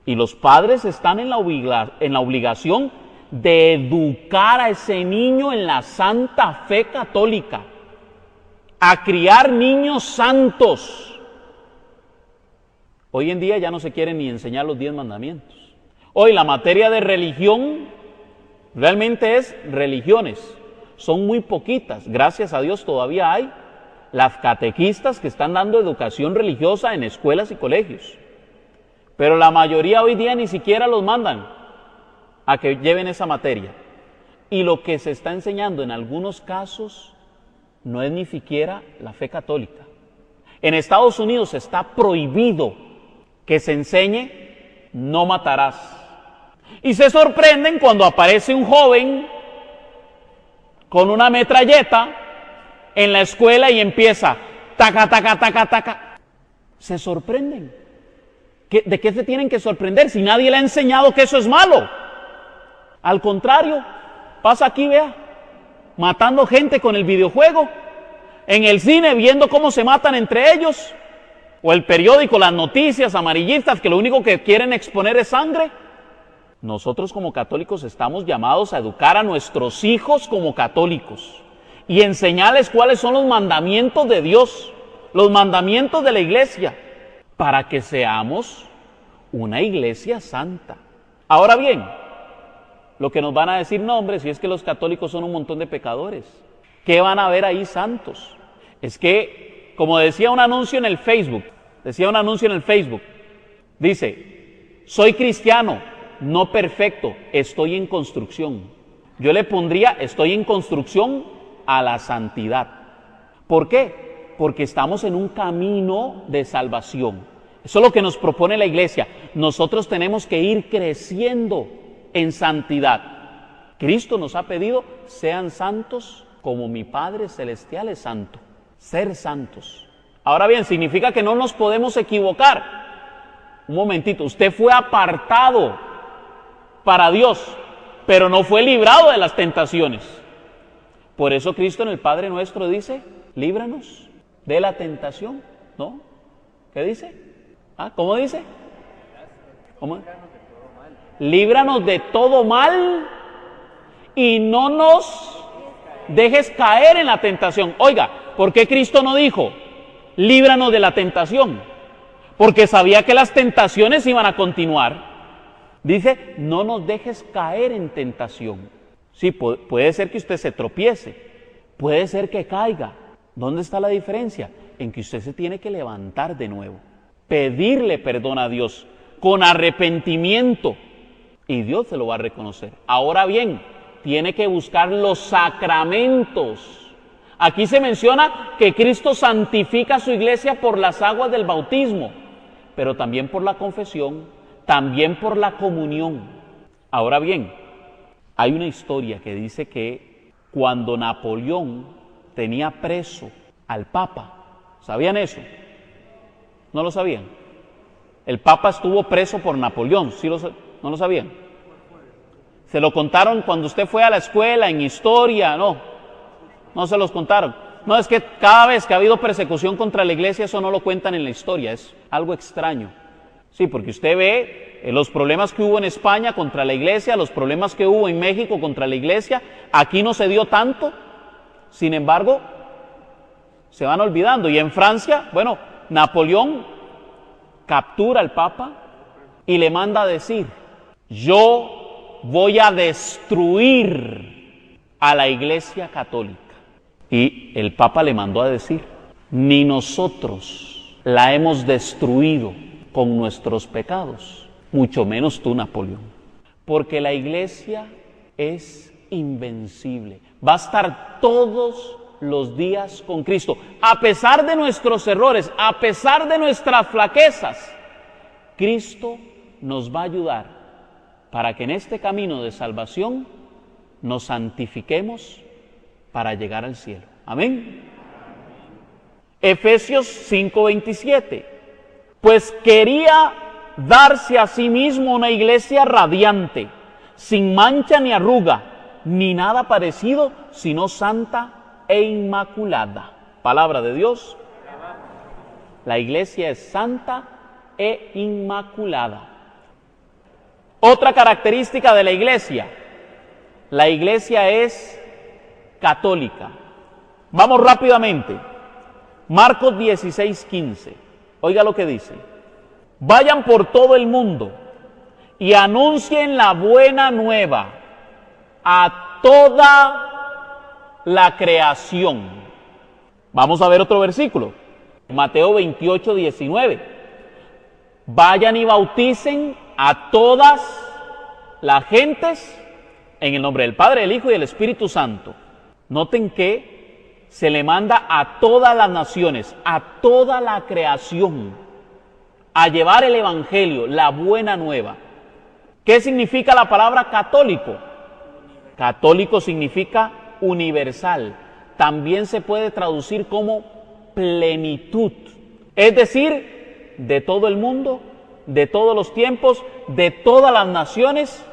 Y los padres están en la obligación de educar a ese niño en la santa fe católica, a criar niños santos. Hoy en día ya no se quieren ni enseñar los 10 mandamientos. Hoy la materia de religión realmente es religiones. Son muy poquitas. Gracias a Dios todavía hay las catequistas que están dando educación religiosa en escuelas y colegios. Pero la mayoría hoy día ni siquiera los mandan a que lleven esa materia. Y lo que se está enseñando en algunos casos no es ni siquiera la fe católica. En Estados Unidos está prohibido que se enseñe no matarás. Y se sorprenden cuando aparece un joven con una metralleta en la escuela y empieza taca, taca, taca, taca. Se sorprenden. ¿De qué se tienen que sorprender si nadie le ha enseñado que eso es malo? Al contrario, pasa aquí, vea, matando gente con el videojuego, en el cine viendo cómo se matan entre ellos, o el periódico, las noticias amarillistas que lo único que quieren exponer es sangre. Nosotros como católicos estamos llamados a educar a nuestros hijos como católicos y enseñarles cuáles son los mandamientos de Dios, los mandamientos de la iglesia, para que seamos una iglesia santa. Ahora bien, lo que nos van a decir, no hombre, si es que los católicos son un montón de pecadores, ¿qué van a ver ahí santos? Es que como decía un anuncio en el Facebook, dice, soy cristiano, no perfecto, estoy en construcción. Yo le pondría, estoy en construcción a la santidad. ¿Por qué? Porque estamos en un camino de salvación. Eso es lo que nos propone la iglesia. Nosotros tenemos que ir creciendo en santidad. Cristo nos ha pedido, sean santos como mi Padre Celestial es santo. Ser santos. Ahora bien, significa que no nos podemos equivocar. Un momentito, usted fue apartado para Dios, pero no fue librado de las tentaciones. Por eso Cristo en el Padre Nuestro dice, líbranos de la tentación, ¿no? ¿Qué dice? ¿Cómo dice? ¿Cómo? Líbranos de todo mal y no nos dejes caer en la tentación. Oiga, ¿por qué Cristo no dijo, líbranos de la tentación? Porque sabía que las tentaciones iban a continuar. Dice, no nos dejes caer en tentación. Sí, puede ser que usted se tropiece, puede ser que caiga. ¿Dónde está la diferencia? En que usted se tiene que levantar de nuevo, pedirle perdón a Dios con arrepentimiento y Dios se lo va a reconocer. Ahora bien, tiene que buscar los sacramentos. Aquí se menciona que Cristo santifica a su iglesia por las aguas del bautismo, pero también por la confesión, también por la comunión. Ahora bien, hay una historia que dice que cuando Napoleón tenía preso al Papa, ¿sabían eso? ¿No lo sabían? El Papa estuvo preso por Napoleón, ¿sí no lo sabían? ¿Se lo contaron cuando usted fue a la escuela, en historia? No se los contaron. No, es que cada vez que ha habido persecución contra la iglesia, eso no lo cuentan en la historia, es algo extraño. Sí, porque usted ve los problemas que hubo en España contra la iglesia, los problemas que hubo en México contra la iglesia, aquí no se dio tanto, sin embargo, se van olvidando. Y en Francia, bueno, Napoleón captura al Papa y le manda a decir, yo voy a destruir a la Iglesia Católica. Y el Papa le mandó a decir, ni nosotros la hemos destruido con nuestros pecados, mucho menos tú, Napoleón, porque la Iglesia es invencible, va a estar todos los días con Cristo, a pesar de nuestros errores, a pesar de nuestras flaquezas. Cristo nos va a ayudar para que en este camino de salvación nos santifiquemos para llegar al cielo. Amén. Efesios 5:27. Pues quería darse a sí mismo una iglesia radiante, sin mancha ni arruga, ni nada parecido, sino santa e inmaculada. Palabra de Dios. La iglesia es santa e inmaculada. Otra característica de la iglesia es católica. Vamos rápidamente. Marcos 16:15. Oiga lo que dice. Vayan por todo el mundo y anuncien la buena nueva a toda la creación. Vamos a ver otro versículo. Mateo 28:19. Vayan y bauticen a todas las gentes en el nombre del Padre, del Hijo y del Espíritu Santo. Noten que se le manda a todas las naciones, a toda la creación, a llevar el Evangelio, la buena nueva. ¿Qué significa la palabra católico? Católico significa universal. También se puede traducir como plenitud. Es decir, de todo el mundo, de todos los tiempos, de todas las naciones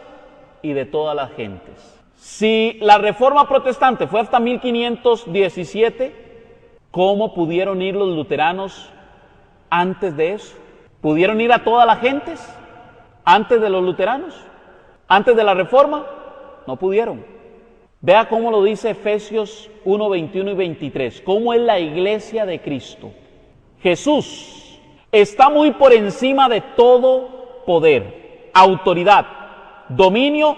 y de todas las gentes. Si la Reforma Protestante fue hasta 1517, ¿cómo pudieron ir los luteranos antes de eso? ¿Pudieron ir a todas las gentes antes de los luteranos? ¿Antes de la Reforma? No pudieron. Vea cómo lo dice Efesios 1, 21 y 23. ¿Cómo es la iglesia de Cristo? Jesús está muy por encima de todo poder, autoridad, dominio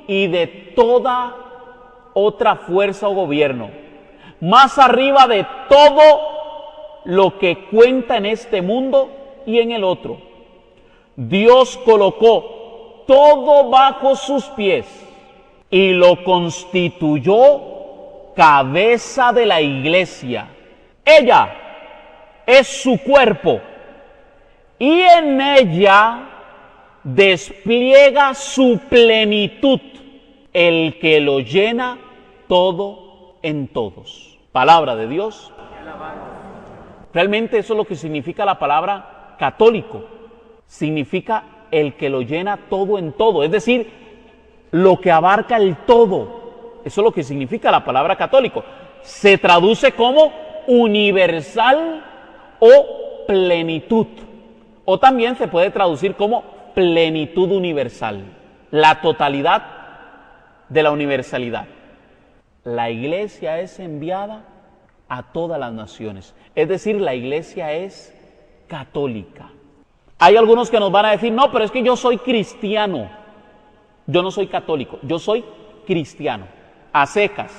y de toda otra fuerza o gobierno, más arriba de todo lo que cuenta en este mundo y en el otro. Dios colocó todo bajo sus pies y lo constituyó cabeza de la iglesia. Ella es su cuerpo y en ella despliega su plenitud, el que lo llena todo en todos. Palabra de Dios. Realmente eso es lo que significa la palabra católico. Significa el que lo llena todo en todo, es decir, lo que abarca el todo. Eso es lo que significa la palabra católico. Se traduce como universal o plenitud. O también se puede traducir como plenitud universal. La totalidad de la universalidad. La iglesia es enviada a todas las naciones. Es decir, la iglesia es católica. Hay algunos que nos van a decir, no, pero es que yo soy cristiano. Yo no soy católico, yo soy cristiano. A secas.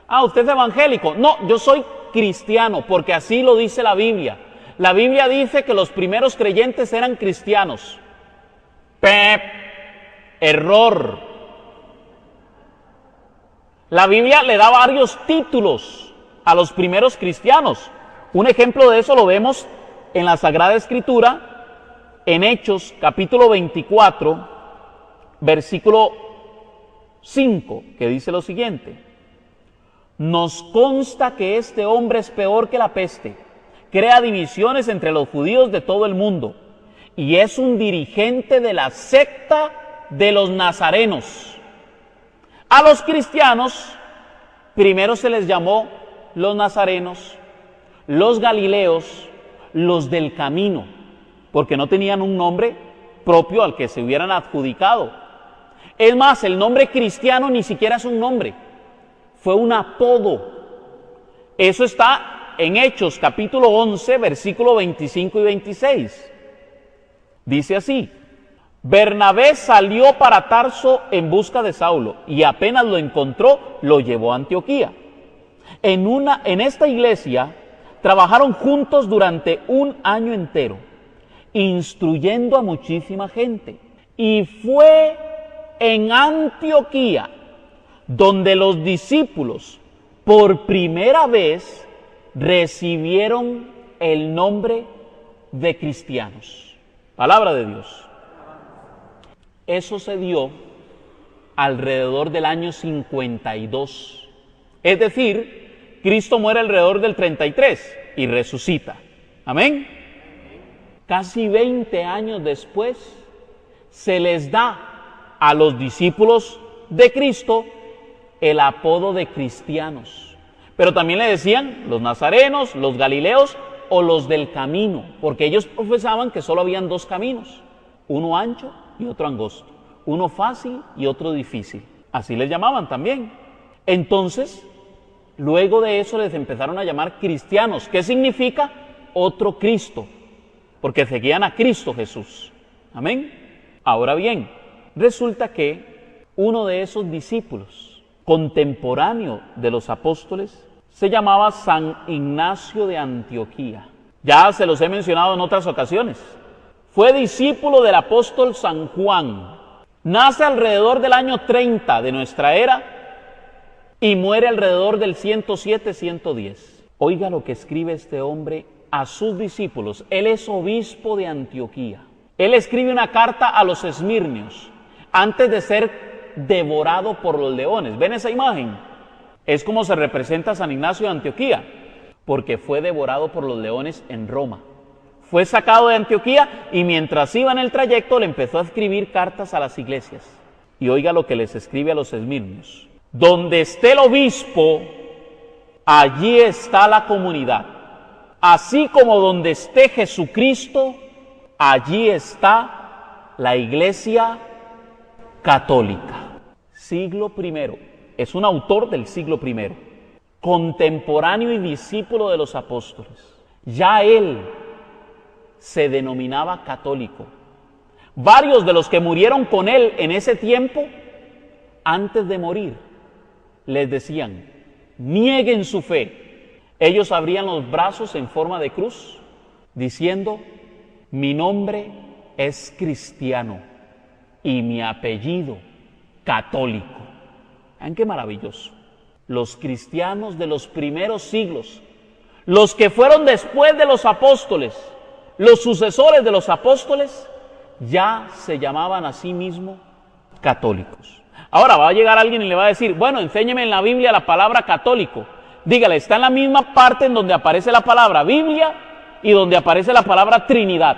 Ah, ¿usted es evangélico? No, yo soy cristiano, porque así lo dice la Biblia. La Biblia dice que los primeros creyentes eran cristianos. Error. La Biblia le da varios títulos a los primeros cristianos. Un ejemplo de eso lo vemos en la Sagrada Escritura, en Hechos capítulo 24, versículo 5, que dice lo siguiente: nos consta que este hombre es peor que la peste, crea divisiones entre los judíos de todo el mundo y es un dirigente de la secta de los nazarenos. A los cristianos primero se les llamó los nazarenos, los galileos, los del camino, porque no tenían un nombre propio al que se hubieran adjudicado. Es más, el nombre cristiano ni siquiera es un nombre, fue un apodo. Eso está en Hechos capítulo 11, versículo 25 y 26. Dice así: Bernabé salió para Tarso en busca de Saulo y apenas lo encontró, lo llevó a Antioquía. En esta iglesia trabajaron juntos durante un año entero, instruyendo a muchísima gente. Y fue en Antioquía donde los discípulos por primera vez recibieron el nombre de cristianos. Palabra de Dios. Eso se dio alrededor del año 52. Es decir, Cristo muere alrededor del 33 y resucita. Amén. Casi 20 años después se les da a los discípulos de Cristo el apodo de cristianos. Pero también le decían los nazarenos, los galileos o los del camino, porque ellos profesaban que solo habían dos caminos, uno ancho y otro angosto, uno fácil y otro difícil. Así les llamaban también. Entonces, luego de eso les empezaron a llamar cristianos. ¿Qué significa? Otro Cristo, porque seguían a Cristo Jesús. Amén. Ahora bien, resulta que uno de esos discípulos, contemporáneo de los apóstoles, se llamaba San Ignacio de Antioquía. Ya se los he mencionado en otras ocasiones. Fue discípulo del apóstol San Juan. Nace alrededor del año 30 de nuestra era y muere alrededor del 107-110. Oiga lo que escribe este hombre a sus discípulos. Él es obispo de Antioquía. Él escribe una carta a los esmirnios antes de ser devorado por los leones. ¿Ven esa imagen? Es como se representa a San Ignacio de Antioquía, porque fue devorado por los leones en Roma. Fue sacado de Antioquía y mientras iba en el trayecto le empezó a escribir cartas a las iglesias. Y oiga lo que les escribe a los esmirnios. Donde esté el obispo, allí está la comunidad. Así como donde esté Jesucristo, allí está la iglesia católica. Siglo I. Es un autor del siglo I. Contemporáneo y discípulo de los apóstoles. Ya él se denominaba católico. Varios de los que murieron con él en ese tiempo, antes de morir, les decían: nieguen su fe. ellos abrían los brazos en forma de cruz, diciendo: mi nombre es cristiano y mi apellido católico. ¿Vean qué maravilloso? Los cristianos de los primeros siglos, los que fueron después de los apóstoles, los sucesores de los apóstoles, ya se llamaban a sí mismos católicos. Ahora va a llegar alguien y le va a decir: bueno, enséñeme en la Biblia la palabra católico. Dígale, está en la misma parte en donde aparece la palabra Biblia y donde aparece la palabra Trinidad.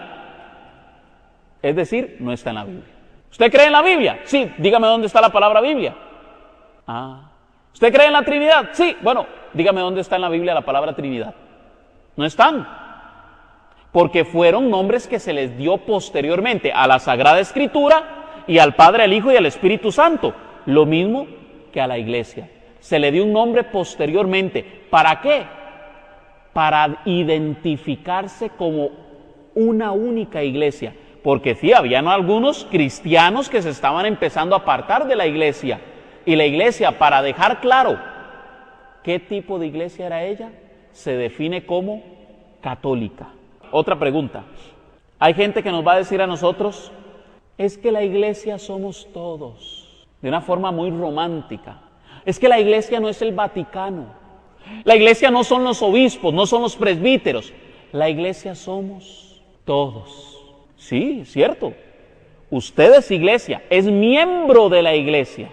Es decir, no está en la Biblia. ¿Usted cree en la Biblia? Sí, dígame dónde está la palabra Biblia. ¿Usted cree en la Trinidad? Sí, bueno, dígame dónde está en la Biblia la palabra Trinidad. No están, porque fueron nombres que se les dio posteriormente a la Sagrada Escritura y al Padre, al Hijo y al Espíritu Santo, lo mismo que a la Iglesia. Se le dio un nombre posteriormente. ¿Para qué? Para identificarse como una única iglesia. Porque sí, habían algunos cristianos que se estaban empezando a apartar de la iglesia. Y la iglesia, para dejar claro qué tipo de iglesia era ella, se define como católica. Otra pregunta. Hay gente que nos va a decir a nosotros: es que la iglesia somos todos, de una forma muy romántica. Es que la iglesia no es el Vaticano. La iglesia no son los obispos, no son los presbíteros. La iglesia somos todos. Sí, es cierto. Usted es iglesia, es miembro de la iglesia,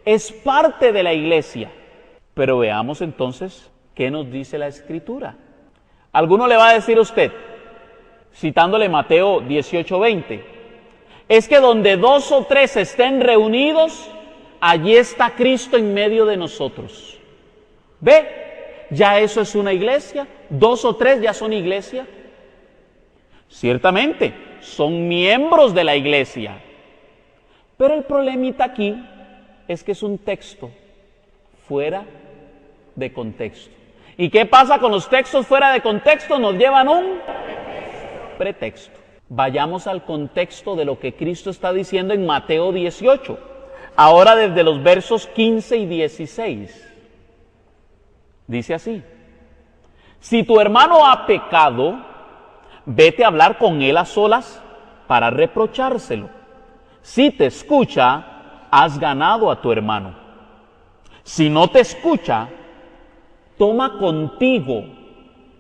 es parte de la iglesia. Pero veamos entonces qué nos dice la Escritura. Alguno le va a decir a usted, citándole Mateo 18:20, es que donde 2 o 3 estén reunidos, allí está Cristo en medio de nosotros. ¿Ve? Ya eso es una iglesia. 2 o 3 ya son iglesia. Ciertamente, son miembros de la iglesia. Pero el problemita aquí es que es un texto fuera de contexto. ¿Y qué pasa con los textos fuera de contexto? Nos llevan un pretexto. Vayamos al contexto de lo que Cristo está diciendo en Mateo 18. Ahora desde los versos 15 y 16. Dice así: si tu hermano ha pecado, vete a hablar con él a solas para reprochárselo. Si te escucha, has ganado a tu hermano. Si no te escucha, toma contigo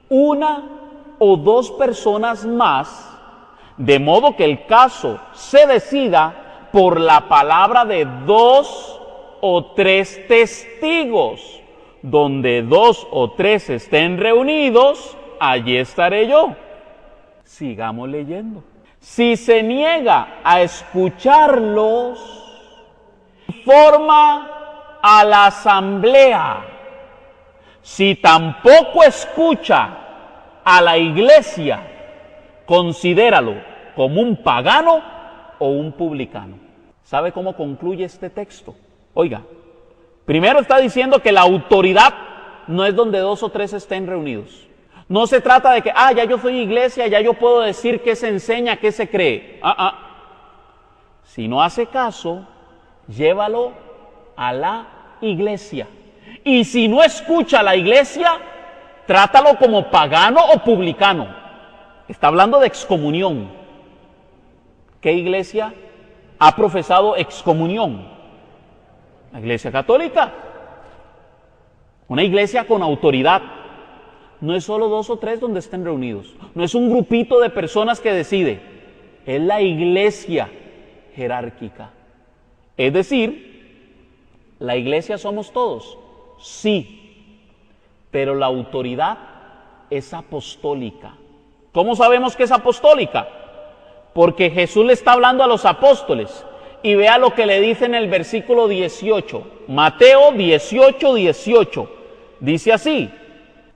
1 o 2 personas más, de modo que el caso se decida por la palabra de 2 o 3 testigos. Donde 2 o 3 estén reunidos, allí estaré yo. Sigamos leyendo. Si se niega a escucharlos, informa a la asamblea. Si tampoco escucha a la iglesia, considéralo como un pagano o un publicano. ¿Sabe cómo concluye este texto? Oiga, primero está diciendo que la autoridad no es donde 2 o 3 estén reunidos. No se trata de que, ya yo soy iglesia, ya yo puedo decir qué se enseña, qué se cree. Si no hace caso, llévalo a la iglesia. Y si no escucha a la iglesia, trátalo como pagano o publicano. Está hablando de excomunión. ¿Qué iglesia ha profesado excomunión? La Iglesia Católica. Una iglesia con autoridad. No es solo 2 o 3 donde estén reunidos. No es un grupito de personas que decide. Es la iglesia jerárquica. Es decir, ¿la iglesia somos todos? Sí. Pero la autoridad es apostólica. ¿Cómo sabemos que es apostólica? Porque Jesús le está hablando a los apóstoles. Y vea lo que le dice en el versículo 18. Mateo 18:18. Dice así: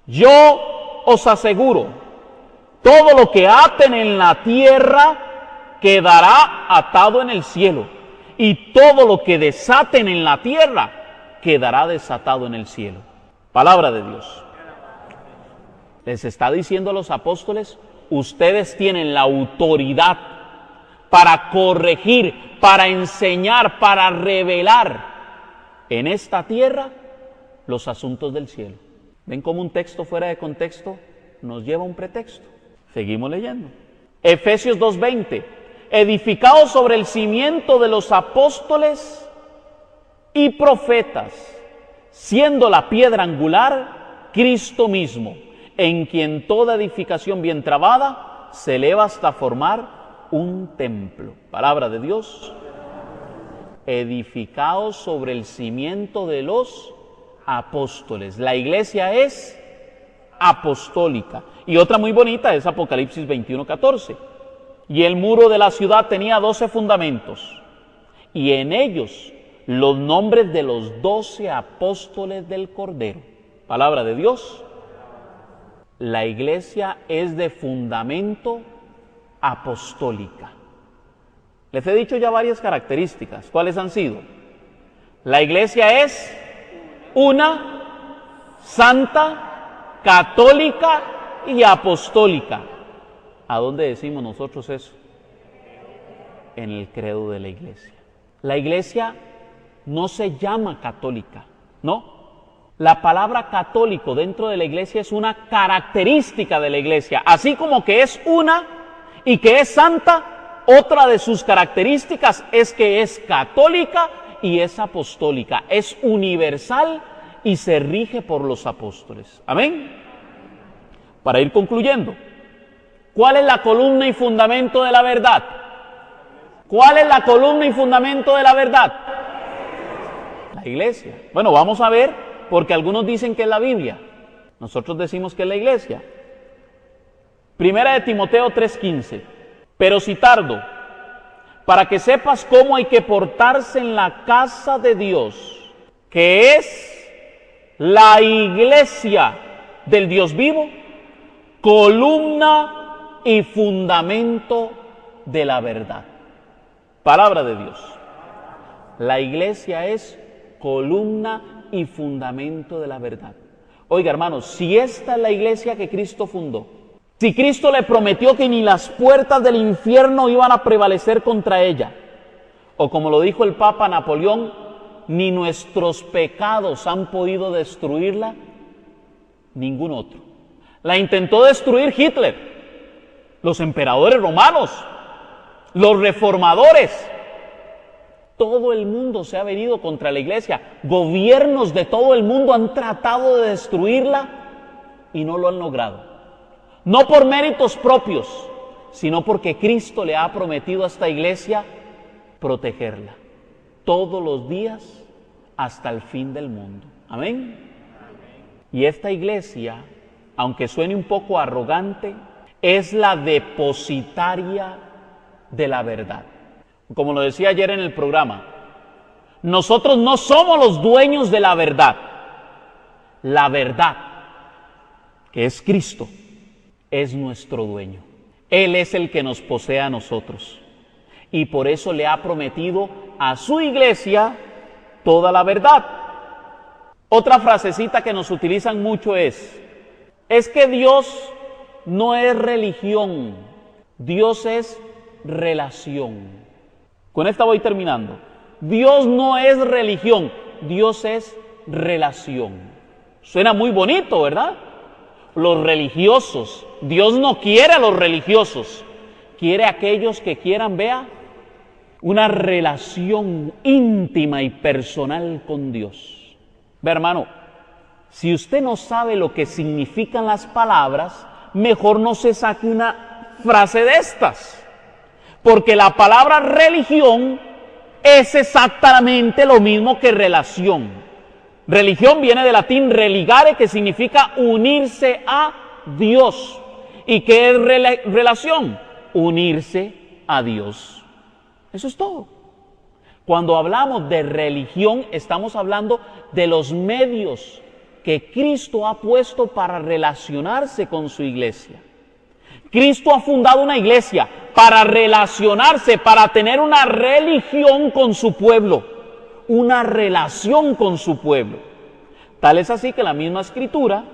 yo os aseguro, todo lo que aten en la tierra quedará atado en el cielo, y todo lo que desaten en la tierra quedará desatado en el cielo. Palabra de Dios. Les está diciendo a los apóstoles: ustedes tienen la autoridad para corregir, para enseñar, para revelar en esta tierra los asuntos del cielo. ¿Ven cómo un texto fuera de contexto nos lleva a un pretexto? Seguimos leyendo. Efesios 2:20. Edificados sobre el cimiento de los apóstoles y profetas, siendo la piedra angular Cristo mismo, en quien toda edificación bien trabada se eleva hasta formar un templo. Palabra de Dios. Edificados sobre el cimiento de los apóstoles. La iglesia es apostólica. Y otra muy bonita es Apocalipsis 21:14. Y el muro de la ciudad tenía 12 fundamentos, y en ellos los nombres de los 12 apóstoles del Cordero. Palabra de Dios. La iglesia es de fundamento apostólica. Les he dicho ya varias características. ¿Cuáles han sido? La iglesia es una, santa, católica y apostólica. ¿A dónde decimos nosotros eso? En el credo de la iglesia. La iglesia no se llama católica, ¿no? La palabra católico dentro de la iglesia es una característica de la iglesia. Así como que es una y que es santa, otra de sus características es que es católica y es apostólica. Es universal y se rige por los apóstoles. Amén. Para ir concluyendo, ¿cuál es la columna y fundamento de la verdad? ¿Cuál es la columna y fundamento de la verdad? La iglesia. Bueno, vamos a ver, porque algunos dicen que es la Biblia. Nosotros decimos que es la iglesia. Primera de Timoteo 3:15. Pero si tardo, para que sepas cómo hay que portarse en la casa de Dios, que es la iglesia del Dios vivo, columna y fundamento de la verdad. Palabra de Dios. La iglesia es columna y fundamento de la verdad. Oiga, hermanos, si esta es la iglesia que Cristo fundó, si Cristo le prometió que ni las puertas del infierno iban a prevalecer contra ella, o como lo dijo el Papa Napoleón, ni nuestros pecados han podido destruirla, ningún otro. La intentó destruir Hitler, los emperadores romanos, los reformadores. Todo el mundo se ha venido contra la iglesia. Gobiernos de todo el mundo han tratado de destruirla y no lo han logrado. No por méritos propios, sino porque Cristo le ha prometido a esta iglesia protegerla todos los días hasta el fin del mundo. Amén. Y esta iglesia, aunque suene un poco arrogante, es la depositaria de la verdad. Como lo decía ayer en el programa, nosotros no somos los dueños de la verdad. La verdad, que es Cristo, es nuestro dueño. Él es el que nos posee a nosotros. Y por eso le ha prometido a su iglesia toda la verdad. Otra frasecita que nos utilizan mucho es que Dios no es religión, Dios es relación. Con esta voy terminando. Dios no es religión, Dios es relación. Suena muy bonito, ¿verdad? Los religiosos. Dios no quiere a los religiosos, quiere a aquellos que quieran, vea, una relación íntima y personal con Dios. Ve, hermano, si usted no sabe lo que significan las palabras, mejor no se saque una frase de estas, porque la palabra religión es exactamente lo mismo que relación. Religión viene del latín religare, que significa unirse a Dios. ¿Y qué es relación? Unirse a Dios. Eso es todo. Cuando hablamos de religión, estamos hablando de los medios que Cristo ha puesto para relacionarse con su iglesia. Cristo ha fundado una iglesia para relacionarse, para tener una religión con su pueblo, una relación con su pueblo. Tal es así que la misma Escritura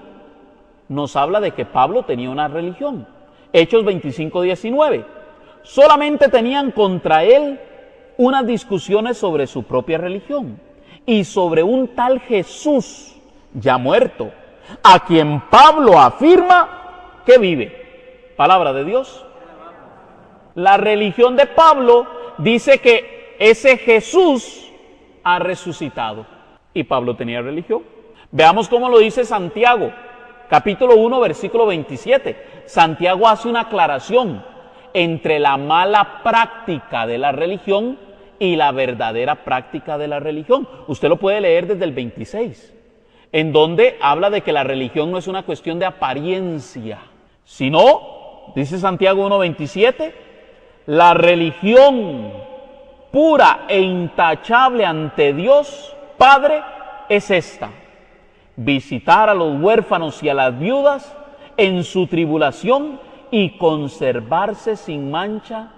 nos habla de que Pablo tenía una religión. Hechos 25:19. Solamente tenían contra él unas discusiones sobre su propia religión y sobre un tal Jesús ya muerto, a quien Pablo afirma que vive. Palabra de Dios. La religión de Pablo dice que ese Jesús ha resucitado. Y Pablo tenía religión. Veamos cómo lo dice Santiago, capítulo 1, versículo 27. Santiago hace una aclaración entre la mala práctica de la religión y la verdadera práctica de la religión. Usted lo puede leer desde el 26, en donde habla de que la religión no es una cuestión de apariencia, sino, dice Santiago 1:27, la religión pura e intachable ante Dios Padre es esta: visitar a los huérfanos y a las viudas en su tribulación y conservarse sin mancha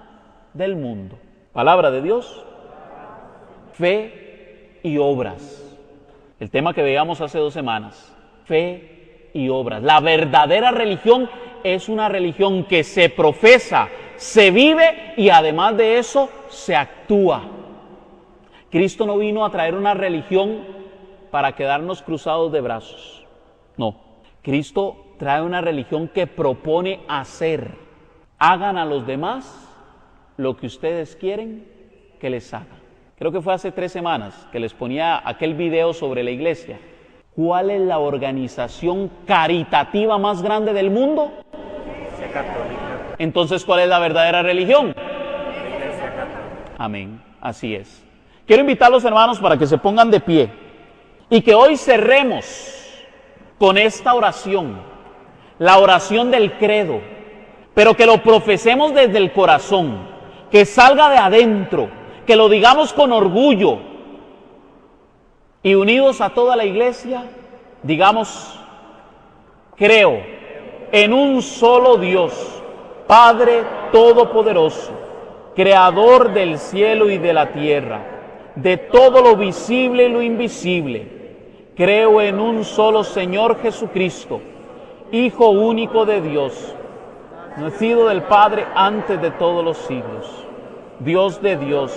del mundo. Palabra de Dios. Fe y obras. El tema que veíamos hace 2 semanas. Fe y obras. La verdadera religión es una religión que se profesa, se vive y además de eso se actúa. Cristo no vino a traer una religión para quedarnos cruzados de brazos. No, Cristo trae una religión que propone hacer. Hagan a los demás lo que ustedes quieren que les hagan. Creo que fue hace 3 semanas que les ponía aquel video sobre la iglesia. ¿Cuál es la organización caritativa más grande del mundo? Iglesia Católica. Entonces, ¿cuál es la verdadera religión? La Iglesia Católica. Amén, así es. Quiero invitar a los hermanos para que se pongan de pie y que hoy cerremos con esta oración, la oración del credo, pero que lo profesemos desde el corazón, que salga de adentro, que lo digamos con orgullo y unidos a toda la iglesia, digamos: creo en un solo Dios, Padre Todopoderoso, Creador del cielo y de la tierra, de todo lo visible y lo invisible. Creo en un solo Señor Jesucristo, Hijo único de Dios, nacido del Padre antes de todos los siglos, Dios de Dios,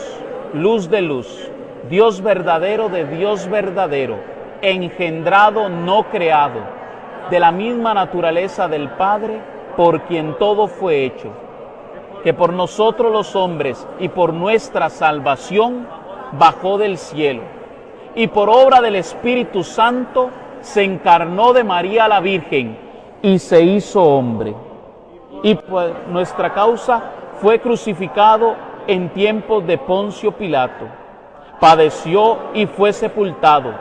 luz de luz, Dios verdadero de Dios verdadero, engendrado, no creado, de la misma naturaleza del Padre, por quien todo fue hecho, que por nosotros los hombres y por nuestra salvación bajó del cielo, y por obra del Espíritu Santo se encarnó de María la Virgen y se hizo hombre. Y por nuestra causa fue crucificado en tiempos de Poncio Pilato. Padeció y fue sepultado,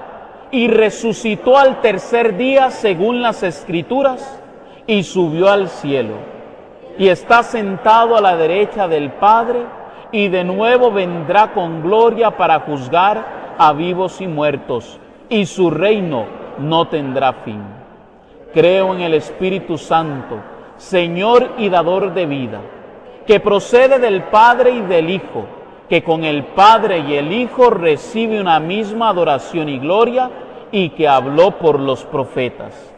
y resucitó al tercer día según las Escrituras, y subió al cielo, y está sentado a la derecha del Padre, y de nuevo vendrá con gloria para juzgar a vivos y muertos, y su reino no tendrá fin. Creo en el Espíritu Santo, Señor y dador de vida, que procede del Padre y del Hijo, que con el Padre y el Hijo recibe una misma adoración y gloria, y que habló por los profetas.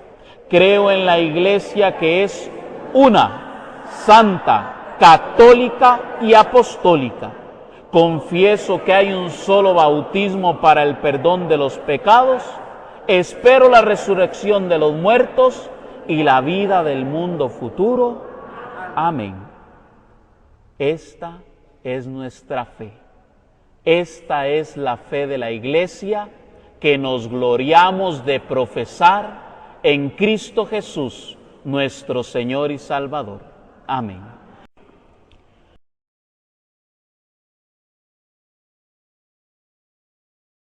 Creo en la Iglesia, que es una, santa, católica y apostólica. Confieso que hay un solo bautismo para el perdón de los pecados. Espero la resurrección de los muertos y la vida del mundo futuro. Amén. Esta es nuestra fe. Esta es la fe de la Iglesia, que nos gloriamos de profesar en Cristo Jesús, nuestro Señor y Salvador. Amén.